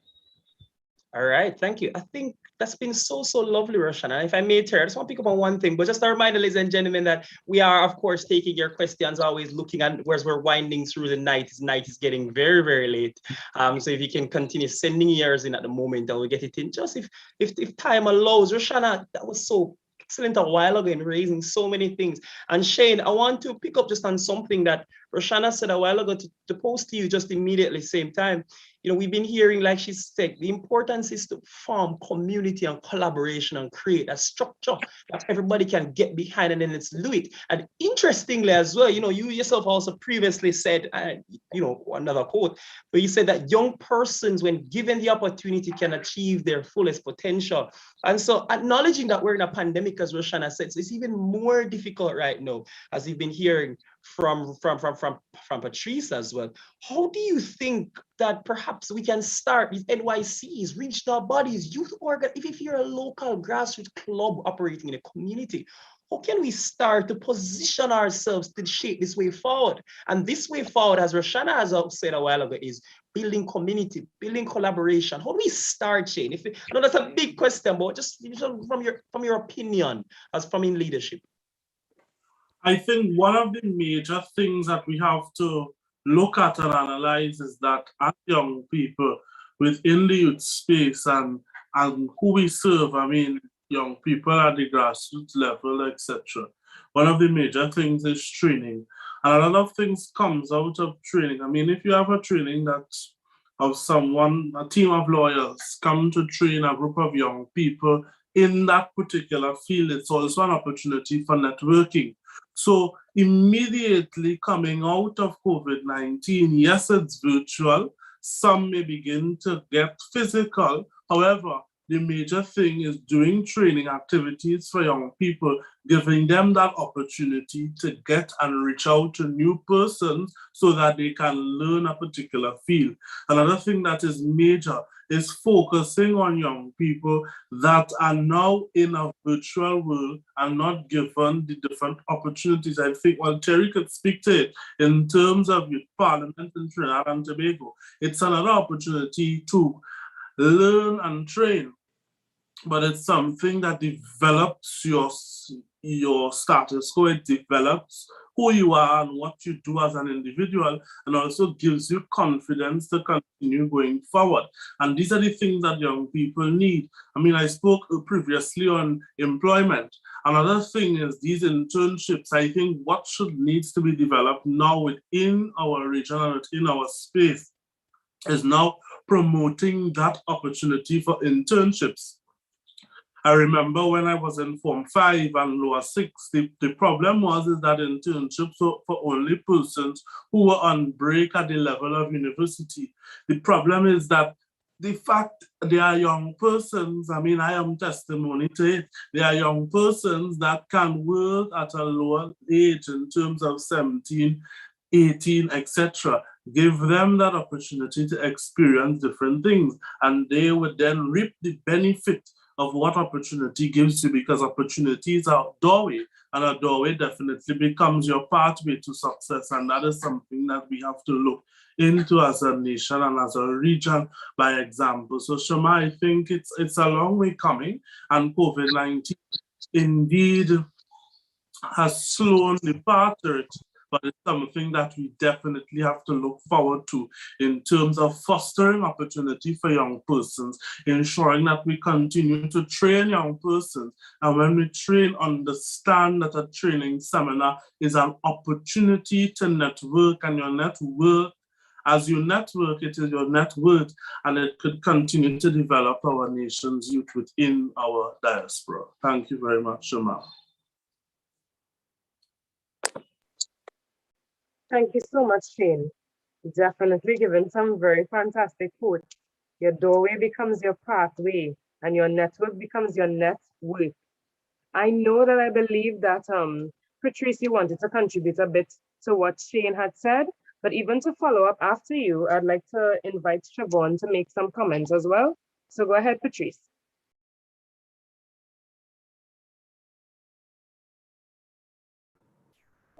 All right, thank you. I think that's been so lovely, Roshanna. If I may, Terri, I just want to pick up on one thing, but just a reminder, ladies and gentlemen, that we are, of course, taking your questions, always looking at whereas we're winding through the night. This night is getting very, very late. So if you can continue sending yours in at the moment, and we'll get it in just if time allows. Roshanna, that was so excellent a while ago in raising so many things. And Shane, I want to pick up just on something that Roshanna said a while ago to post to you just immediately, same time. You know, we've been hearing, like she said, the importance is to form community and collaboration and create a structure that everybody can get behind and then let's do it. And interestingly as well, you know, you yourself also previously said, you know, another quote, but you said that young persons, when given the opportunity, can achieve their fullest potential. And so acknowledging that we're in a pandemic, as Roshanna said, so it's even more difficult right now, as we've been hearing from Patrice as well. How do you think that perhaps we can start these NYCs, regional bodies, youth organ, if you're a local grassroots club operating in a community, how can we start to position ourselves to shape this way forward? And this way forward, as Roshanna has said a while ago, is building community, building collaboration. How do we start, Shane? I know that's a big question, but just from your opinion as from in leadership. I think one of the major things that we have to look at and analyze is that as young people within the youth space and who we serve, I mean, young people at the grassroots level, etc. One of the major things is training. And a lot of things comes out of training. I mean, if you have a training that of someone, a team of lawyers come to train a group of young people in that particular field, it's also an opportunity for networking. So immediately coming out of COVID-19, yes, it's virtual. Some may begin to get physical. However, the major thing is doing training activities for young people, giving them that opportunity to get and reach out to new persons so that they can learn a particular field. Another thing that is major is focusing on young people that are now in a virtual world and not given the different opportunities. I think, well, Terri could speak to it in terms of youth parliament in Trinidad and Tobago. It's another opportunity to learn and train, but it's something that develops your status quo. It develops who you are and what you do as an individual, and also gives you confidence to continue going forward. And these are the things that young people need. I mean, I spoke previously on employment. Another thing is these internships. I think what needs to be developed now within our region and within our space is now promoting that opportunity for internships. I remember when I was in Form 5 and Lower 6, the problem was that internships were for only persons who were on break at the level of university. The problem is that the fact they are young persons, I mean, I am testimony to it, they are young persons that can work at a lower age in terms of 17, 18, etc. Give them that opportunity to experience different things, and they would then reap the benefit of what opportunity gives you, because opportunities are a doorway, and a doorway definitely becomes your pathway to success. And that is something that we have to look into as a nation and as a region by example. So Shamar, I think it's a long way coming, and COVID-19 indeed has slowed the path to it, but it's something that we definitely have to look forward to in terms of fostering opportunity for young persons, ensuring that we continue to train young persons. And when we train, understand that a training seminar is an opportunity to network, and your network, as you network, it is your net worth, and it could continue to develop our nation's youth within our diaspora. Thank you very much, Shamar. Thank you so much, Shane. Definitely given some very fantastic quotes. Your doorway becomes your pathway, and your network becomes your net worth. I know that I believe that Patrice wanted to contribute a bit to what Shane had said, but even to follow up after you, I'd like to invite Chevaugn to make some comments as well. So go ahead, Patrice.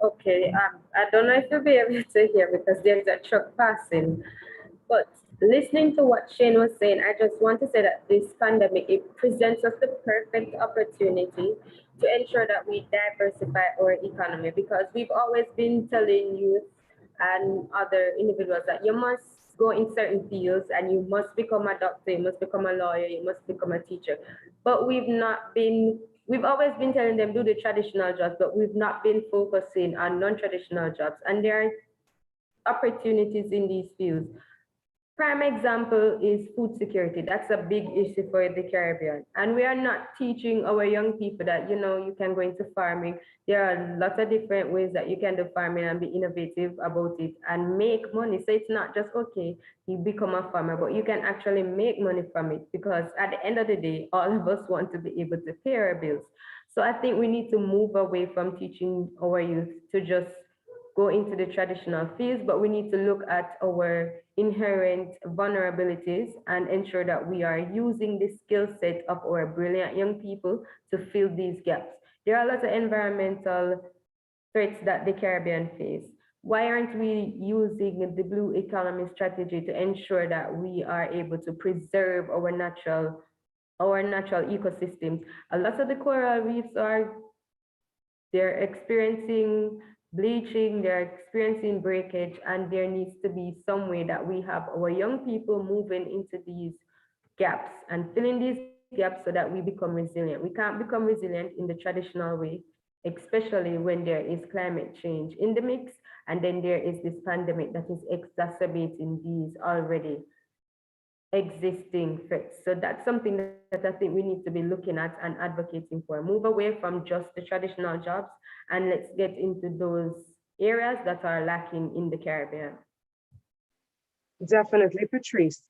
Okay, I don't know if you'll be able to hear because there's a truck passing, but listening to what Shane was saying, I just want to say that this pandemic, it presents us the perfect opportunity to ensure that we diversify our economy, because we've always been telling youth and other individuals that you must go in certain fields and you must become a doctor, you must become a lawyer, you must become a teacher. But we've always been telling them do the traditional jobs, but we've not been focusing on non-traditional jobs. And there are opportunities in these fields. Prime example is food security. That's a big issue for the Caribbean. And we are not teaching our young people that, you can go into farming. There are lots of different ways that you can do farming and be innovative about it and make money. So it's not just, okay, you become a farmer, but you can actually make money from it, because at the end of the day, all of us want to be able to pay our bills. So I think we need to move away from teaching our youth to just go into the traditional fields, but we need to look at our inherent vulnerabilities and ensure that we are using the skill set of our brilliant young people to fill these gaps. There are a lot of environmental threats that the Caribbean face. Why aren't we using the blue economy strategy to ensure that we are able to preserve our natural ecosystems? A lot of the coral reefs they're experiencing bleaching, they're experiencing breakage, and there needs to be some way that we have our young people moving into these gaps and filling these gaps so that we become resilient. We can't become resilient in the traditional way, especially when there is climate change in the mix, and then there is this pandemic that is exacerbating these already existing threats. So that's something that I think we need to be looking at and advocating for. Move away from just the traditional jobs and let's get into those areas that are lacking in the Caribbean. Definitely, Patrice.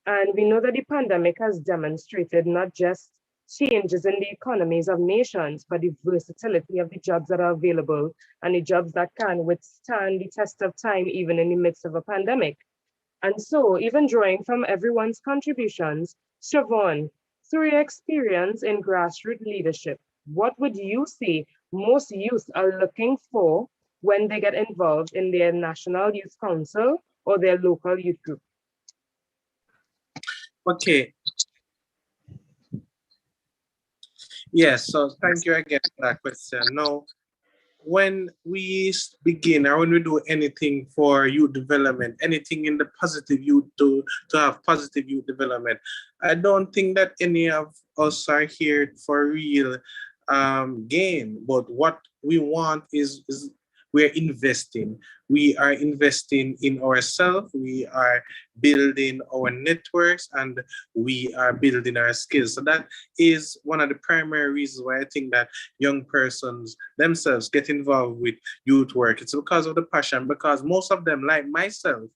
And we know that the pandemic has demonstrated not just changes in the economies of nations, but the versatility of the jobs that are available and the jobs that can withstand the test of time, even in the midst of a pandemic. And so, even drawing from everyone's contributions, Siobhan, through your experience in grassroots leadership, what would you say most youth are looking for when they get involved in their National Youth Council or their local youth group? Okay. Yes, so thank you again for that question. Now, when we begin or when we do anything for youth development, anything in the positive youth to have positive youth development, I don't think that any of us are here for real gain, but what we want is we're investing. We are investing in ourselves, we are building our networks, and we are building our skills. So that is one of the primary reasons why I think that young persons themselves get involved with youth work. It's because of the passion, because most of them, like myself,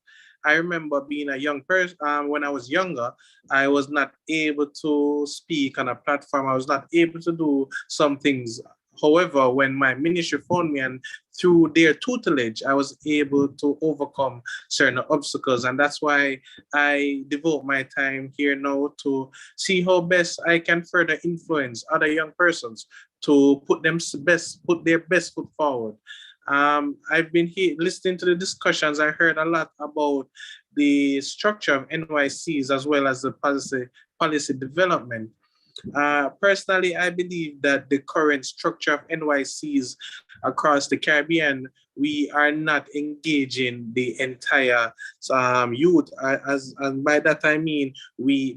I remember being a young person, when I was younger, I was not able to speak on a platform. I was not able to do some things. However, when my ministry found me and through their tutelage, I was able to overcome certain obstacles. And that's why I devote my time here now to see how best I can further influence other young persons to put their best foot forward. I've been here listening to the discussions. I heard a lot about the structure of NYCs as well as the policy development. Personally, I believe that the current structure of NYCs across the Caribbean, we are not engaging the entire youth. And by that I mean,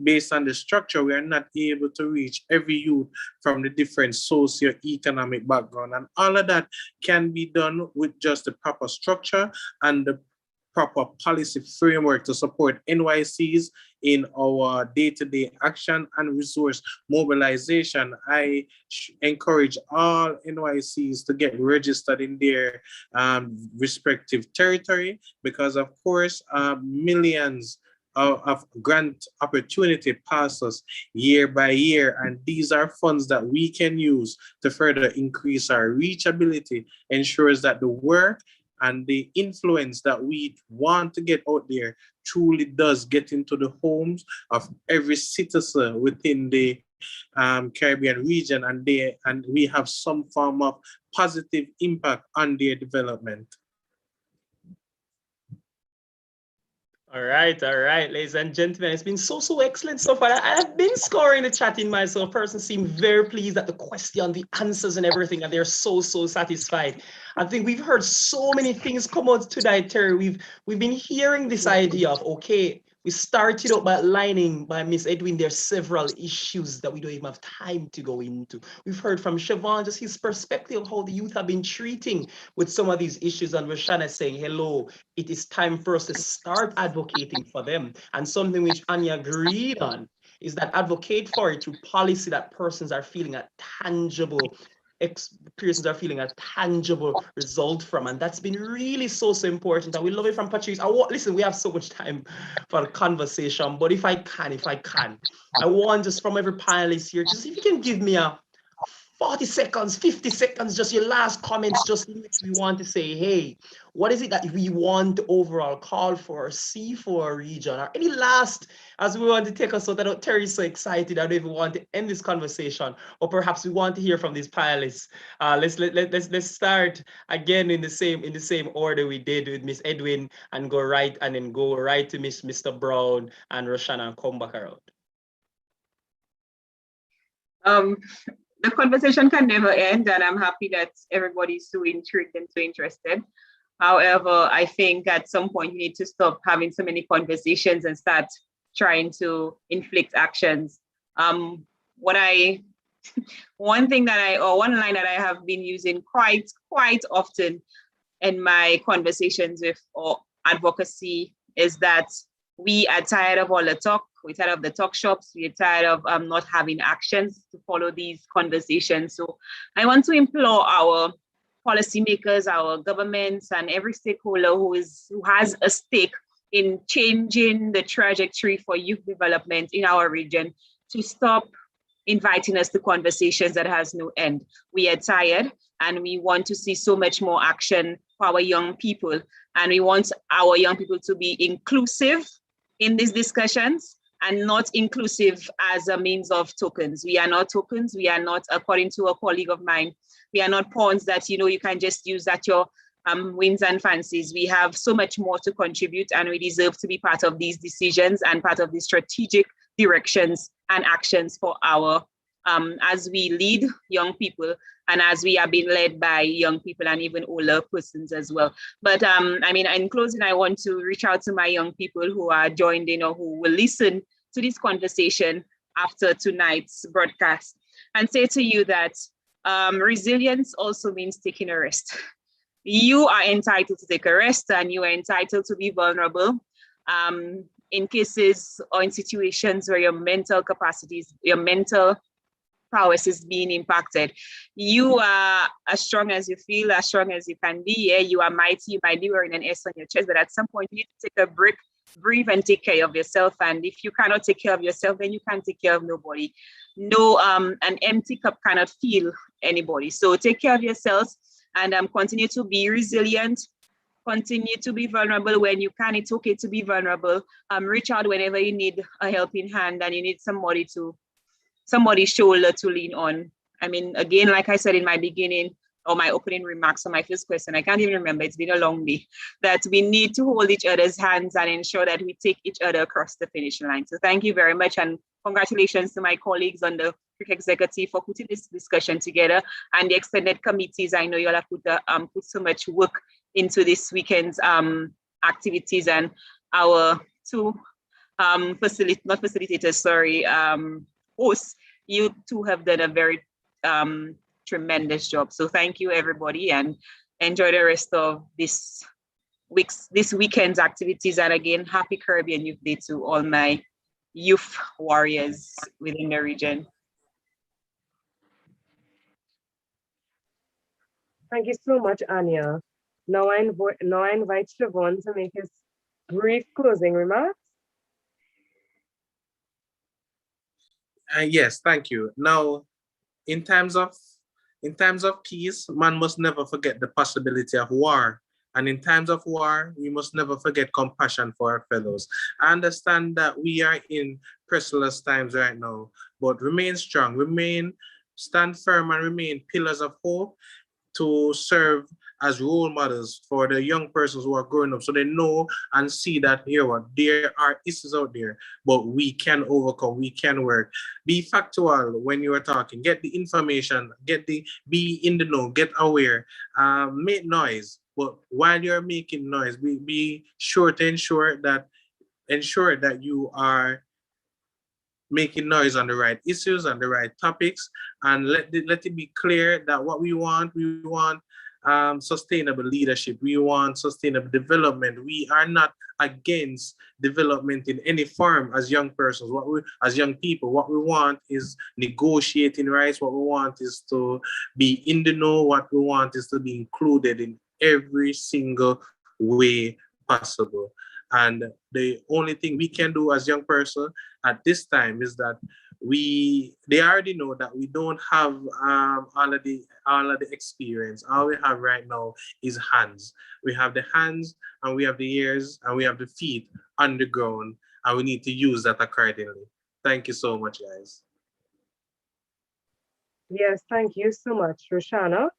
based on the structure, we are not able to reach every youth from the different socio-economic background. And all of that can be done with just the proper structure and the proper policy framework to support NYCs in our day-to-day action and resource mobilization. I encourage all NYCs to get registered in their respective territory because, of course, millions of grant opportunity pass us year by year, and these are funds that we can use to further increase our reachability, ensures that the work and the influence that we want to get out there truly does get into the homes of every citizen within the Caribbean region, and we have some form of positive impact on their development. All right, ladies and gentlemen, it's been so excellent so far. I've been scoring the chat in myself. Person seemed very pleased at the question, the answers and everything, and they're so satisfied. I think we've heard so many things come out tonight, Terry. We've been hearing this idea of, okay, we started out by outlining by Miss Edwin, there's several issues that we don't even have time to go into. We've heard from Chevaugn, just his perspective of how the youth have been treating with some of these issues, and Roshanna saying, hello, it is time for us to start advocating for them. And something which Anya agreed on is that advocate for it through policy that persons are feeling a tangible result from, and that's been really so important. And we love it from Patrice. Listen, we have so much time for the conversation, but if I can, I want just from every panelist here, just if you can give me a 40 seconds, 50 seconds, just your last comments, just literally want to say, hey, what is it that we want to overall call for or see for a region? Or any last, as we want to take us out, I know Terry's so excited, I don't even want to end this conversation, or perhaps we want to hear from these panelists. Let's start again in the same order we did with Miss Edwin, and go right to Mr. Brown and Roshanna and come back around. The conversation can never end, and I'm happy that everybody's so intrigued and so interested. However, I think at some point you need to stop having so many conversations and start trying to inflict actions. One line that I have been using quite often in my conversations with advocacy is that we are tired of all the talk. We're tired of the talk shops. We're tired of not having actions to follow these conversations. So I want to implore our policymakers, our governments, and every stakeholder who has a stake in changing the trajectory for youth development in our region to stop inviting us to conversations that has no end. We are tired, and we want to see so much more action for our young people. And we want our young people to be inclusive in these discussions, and not inclusive as a means of tokens. We are not tokens. We are not, according to a colleague of mine, we are not pawns that, you can just use at your whims and fancies. We have so much more to contribute, and we deserve to be part of these decisions and part of the strategic directions and actions for our, as we lead young people, and as we are being led by young people and even older persons as well. But in closing, I want to reach out to my young people who are joined in or who will listen to this conversation after tonight's broadcast, and say to you that resilience also means taking a rest. You are entitled to take a rest, and you are entitled to be vulnerable in cases or in situations where your mental capacities, your mental prowess is being impacted. You are as strong as you feel, as strong as you can be. Yeah, you are mighty. You might be wearing an S on your chest, but at some point you need to take a break, breathe, and take care of yourself. And if you cannot take care of yourself, then you can't take care of nobody. No, an empty cup cannot fill anybody. So take care of yourselves, and continue to be resilient. Continue to be vulnerable when you can. It's okay to be vulnerable. Reach out whenever you need a helping hand and you need somebody's shoulder to lean on. Again, like I said in my beginning, or my opening remarks on my first question, I can't even remember, it's been a long day, that we need to hold each other's hands and ensure that we take each other across the finish line. So thank you very much, and congratulations to my colleagues on the Creek Executive for putting this discussion together, and the extended committees. I know you all have put so much work into this weekend's activities, and our two hosts, you two have done a very tremendous job. So thank you, everybody, and enjoy the rest of this weekend's activities. And again, happy Caribbean Youth Day to all my youth warriors within the region. Thank you so much, Anya. Now I invite Chevaugn to make his brief closing remarks. Yes, thank you. Now, in times of peace, man must never forget the possibility of war. And in times of war, we must never forget compassion for our fellows. I understand that we are in perilous times right now, but remain strong, stand firm, and remain pillars of hope to serve as role models for the young persons who are growing up, so they know and see that there are issues out there, but we can overcome, we can work. Be factual when you are talking, get the information, be in the know, get aware, make noise. But while you're making noise, be sure to ensure that you are making noise on the right issues, on the right topics, and let it be clear that what we want sustainable leadership. We want sustainable development. We are not against development in any form as young persons. As young people, what we want is negotiating rights. What we want is to be in the know. What we want is to be included in every single way possible. And the only thing we can do as young person at this time is that they already know that we don't have all of the experience. All we have right now is hands. We have the hands and we have the ears and we have the feet on the ground, and we need to use that accordingly. Thank you so much, guys. Yes, thank you so much, Roshanna.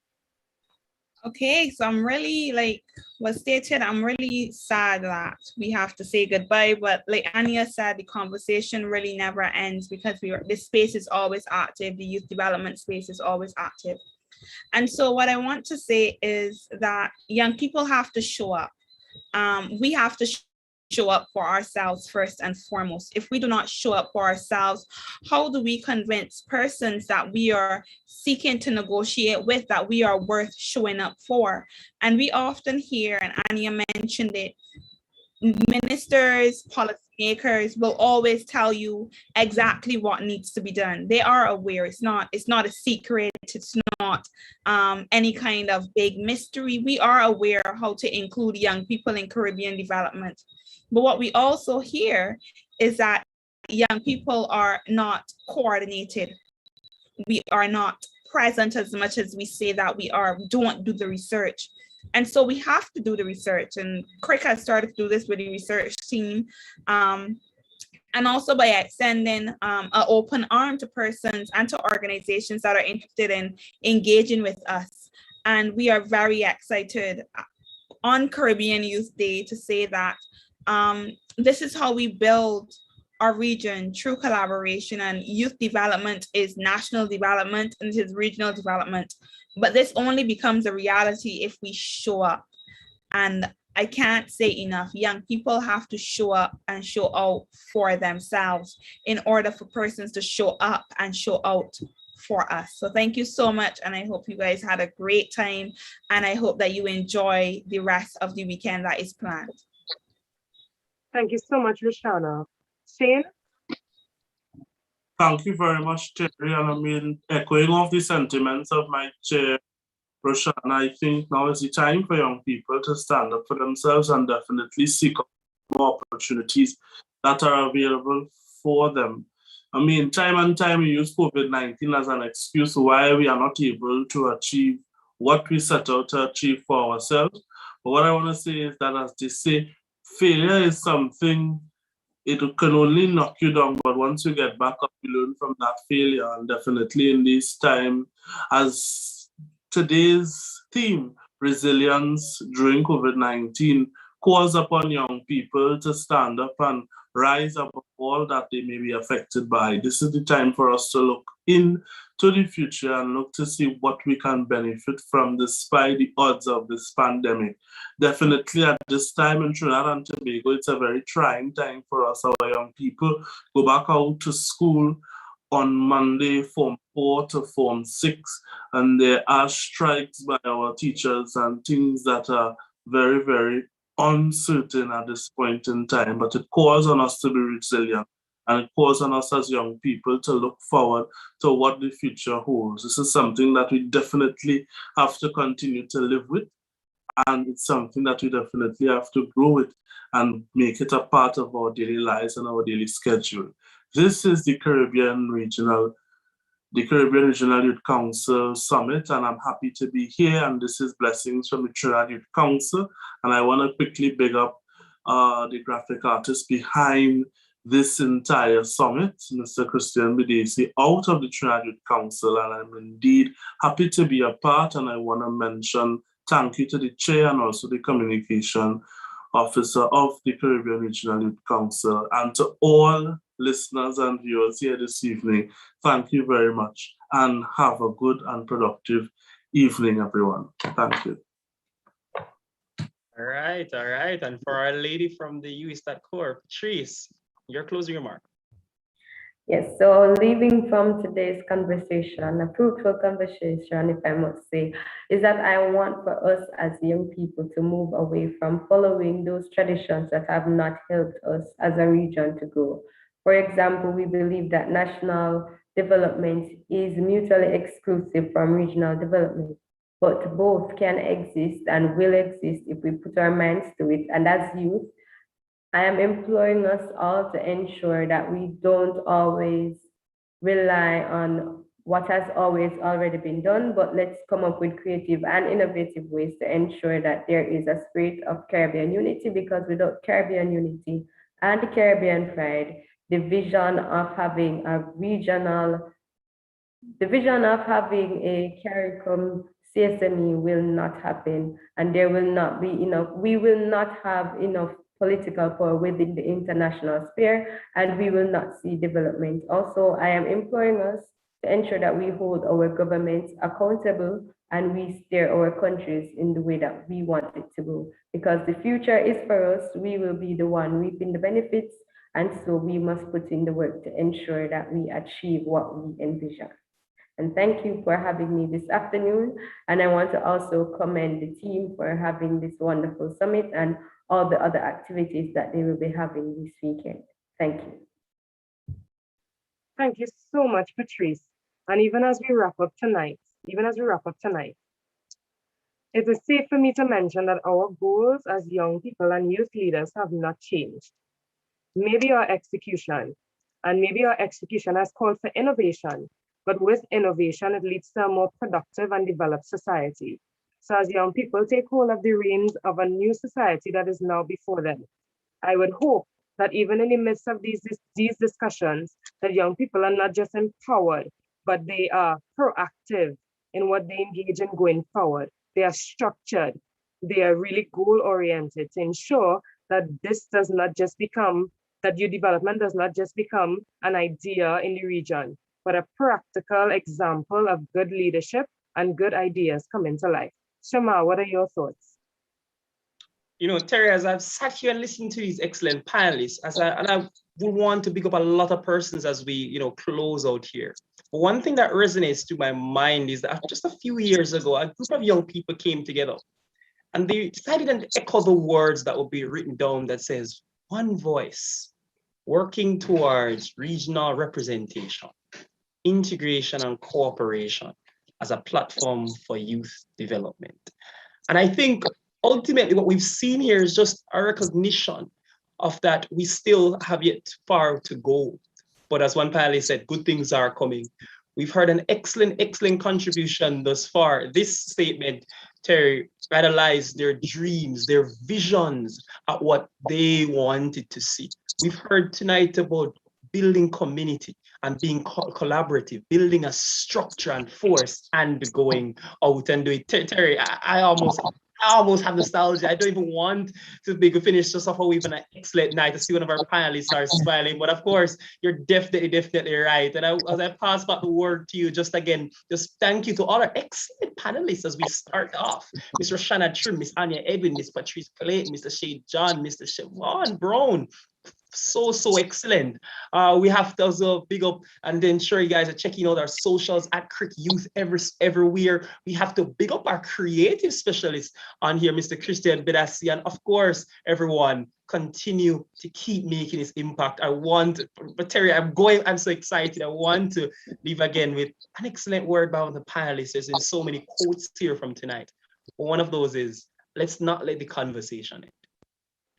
Okay, so I'm really, like was stated, I'm really sad that we have to say goodbye, but like Anya said, the conversation really never ends because this space is always active. The youth development space is always active. And so what I want to say is that young people have to show up. We have to show up for ourselves first and foremost. If we do not show up for ourselves, how do we convince persons that we are seeking to negotiate with that we are worth showing up for? And we often hear, and Anya mentioned it, ministers, policymakers will always tell you exactly what needs to be done. They are aware. It's not a secret. It's not any kind of big mystery. We are aware how to include young people in Caribbean development. But what we also hear is that young people are not coordinated. We are not present as much as we say that we are. We don't do the research. And so we have to do the research. And Crick has started to do this with the research team. And also by extending an open arm to persons and to organizations that are interested in engaging with us. And we are very excited on Caribbean Youth Day to say that this is how we build our region through collaboration, and youth development is national development and it is regional development. But this only becomes a reality if we show up. And I can't say enough, young people have to show up and show out for themselves in order for persons to show up and show out for us. So thank you so much. And I hope you guys had a great time. And I hope that you enjoy the rest of the weekend that is planned. Thank you so much, Roshanna. Shane? Thank you very much, Terri. And I mean, echoing of the sentiments of my chair, Roshanna, I think now is the time for young people to stand up for themselves and definitely seek more opportunities that are available for them. I mean, time and time we use COVID-19 as an excuse why we are not able to achieve what we set out to achieve for ourselves. But what I want to say is that, as they say, failure is something, it can only knock you down, but once you get back up, you learn from that failure. And definitely in this time, as today's theme, resilience during COVID-19, calls upon young people to stand up and rise above all that they may be affected by. This is the time for us to look into the future and look to see what we can benefit from despite the odds of this pandemic. Definitely at this time in Trinidad and Tobago, it's a very trying time for us. Our young people go back out to school on Monday, Form 4 to Form 6, and there are strikes by our teachers and things that are very, very uncertain at this point in time. But it calls on us to be resilient, and it calls on us as young people to look forward to what the future holds. This is something that we definitely have to continue to live with, and it's something that we definitely have to grow with and make it a part of our daily lives and our daily schedule. This is the Caribbean Regional Youth Council Summit, and I'm happy to be here. And this is Blessings from the Trinidad Youth Council. And I want to quickly big up the graphic artist behind this entire summit, Mr. Christian Bidesi, out of the Trinidad Youth Council. And I'm indeed happy to be a part. And I want to mention thank you to the chair and also the communication officer of the Caribbean Regional Youth Council, and to all listeners and viewers here this evening. Thank you very much, and have a good and productive evening, everyone. Thank you. All right. And for our lady from the US at core, Patrice, your closing remark. Yes, so leaving from today's conversation, a fruitful conversation, if I must say, is that I want for us as young people to move away from following those traditions that have not helped us as a region to grow. For example, we believe that national development is mutually exclusive from regional development, but both can exist and will exist if we put our minds to it. And as youth, I am imploring us all to ensure that we don't always rely on what has always already been done, but let's come up with creative and innovative ways to ensure that there is a spirit of Caribbean unity, because without Caribbean unity and the Caribbean pride, the vision of having a CARICOM CSME will not happen, and there will not be enough, we will not have enough political power within the international sphere, and we will not see development. Also, I am imploring us to ensure that we hold our governments accountable and we steer our countries in the way that we want it to go, because the future is for us. We will be the one reaping the benefits, and so we must put in the work to ensure that we achieve what we envision. And thank you for having me this afternoon. And I want to also commend the team for having this wonderful summit and all the other activities that they will be having this weekend. Thank you. Thank you so much, Patrice. And even as we wrap up tonight, it is safe for me to mention that our goals as young people and youth leaders have not changed. Maybe our execution has called for innovation, but with innovation, it leads to a more productive and developed society. So as young people take hold of the reins of a new society that is now before them, I would hope that even in the midst of these discussions, that young people are not just empowered, but they are proactive in what they engage in going forward. They are structured. They are really goal-oriented to ensure that this does not just become, that youth development does not just become an idea in the region, but a practical example of good leadership and good ideas come into life. Shamar, what are your thoughts? You know, Terri, as I've sat here and listened to these excellent panelists, and I would want to pick up a lot of persons as we, close out here. But one thing that resonates to my mind is that just a few years ago, a group of young people came together and they decided to echo the words that would be written down that says, one voice, working towards regional representation, integration and cooperation as a platform for youth development. And I think ultimately what we've seen here is just a recognition of that we still have yet far to go. But as one panelist said, good things are coming. We've heard an excellent contribution thus far. This statement, Terri, analyzed their dreams, their visions at what they wanted to see. We've heard tonight about building community and being collaborative, building a structure and force and going out and do it. Terri, I almost have nostalgia. I don't even want to finish just off we've an excellent night to see one of our panelists are smiling. But of course, you're definitely right. And as I pass back the word to you, just thank you to all our excellent panelists as we start off. Ms. Roshanna Trim, Ms. Anya, Edwin, Ms. Patrice Clayton, Mr. Shade John, Mr. Chevaugn Brown. So excellent. We have to also big up and ensure you guys are checking out our socials at Crick Youth everywhere. We have to big up our creative specialists on here, Mr. Christian Bedassi, and of course, everyone continue to keep making this impact. But Terri, I'm so excited. I want to leave again with an excellent word by the panelists. There's been so many quotes here from tonight. One of those is, let's not let the conversation end.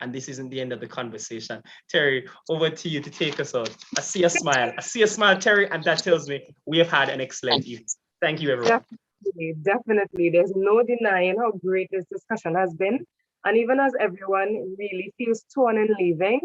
And this isn't the end of the conversation. Terri, over to you to take us out. I see a smile, Terri, and that tells me we have had an excellent evening. Thank you, everyone. Definitely. There's no denying how great this discussion has been. And even as everyone really feels torn in leaving,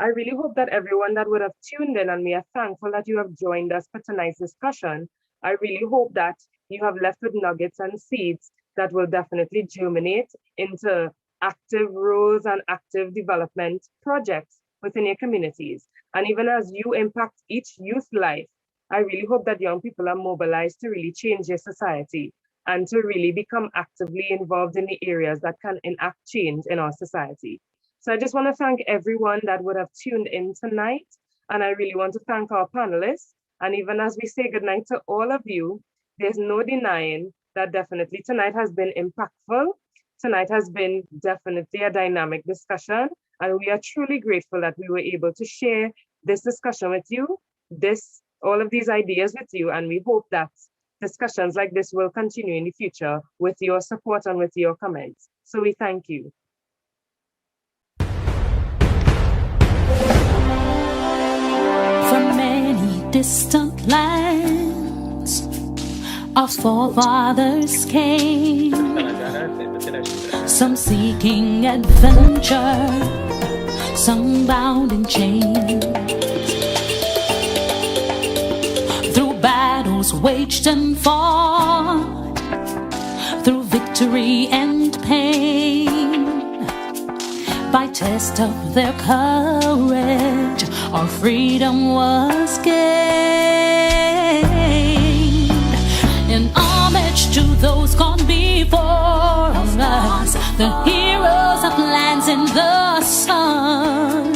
I really hope that everyone that would have tuned in, and we are thankful that you have joined us for tonight's discussion. I really hope that you have left with nuggets and seeds that will definitely germinate into active roles and active development projects within your communities. And even as you impact each youth life, I really hope that young people are mobilized to really change their society and to really become actively involved in the areas that can enact change in our society. So I just want to thank everyone that would have tuned in tonight. And I really want to thank our panelists. And even as we say goodnight to all of you, there's no denying that definitely tonight has been impactful. Tonight has been definitely a dynamic discussion, and we are truly grateful that we were able to share this discussion with you, all of these ideas with you, and we hope that discussions like this will continue in the future with your support and with your comments. So we thank you. From many distant lands our forefathers came, some seeking adventure, some bound in chains. Through battles waged and fought, through victory and pain, by test of their courage, our freedom was gained. In homage to those gone before us, the heroes of lands in the sun,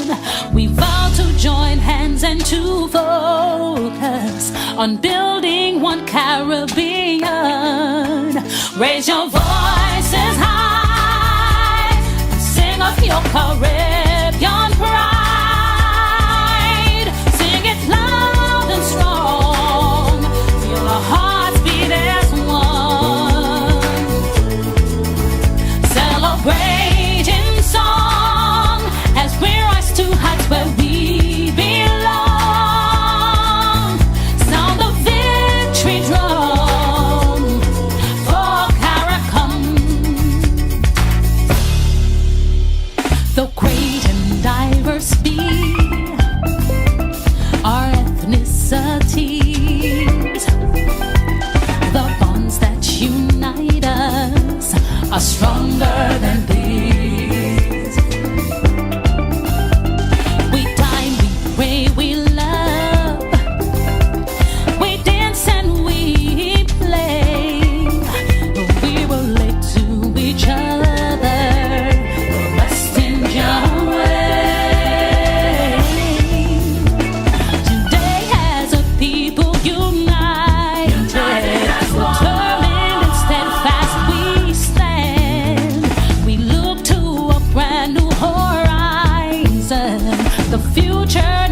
we vow to join hands and to focus on building one Caribbean. Raise your voices high, sing of your Caribbean pride. Sing it loud and strong, feel our hearts beat as one. Celebrate in song as we rise to heights where we belong. Sound the victory drum for Caracom. Though great and diverse be our ethnicities, the bonds that unite us are stronger than these. We dine, we pray, we love, we dance and we play. We relate to each other the West Indian way. Today as a people united, determined and steadfast we stand. We look to a brand new horizon, the future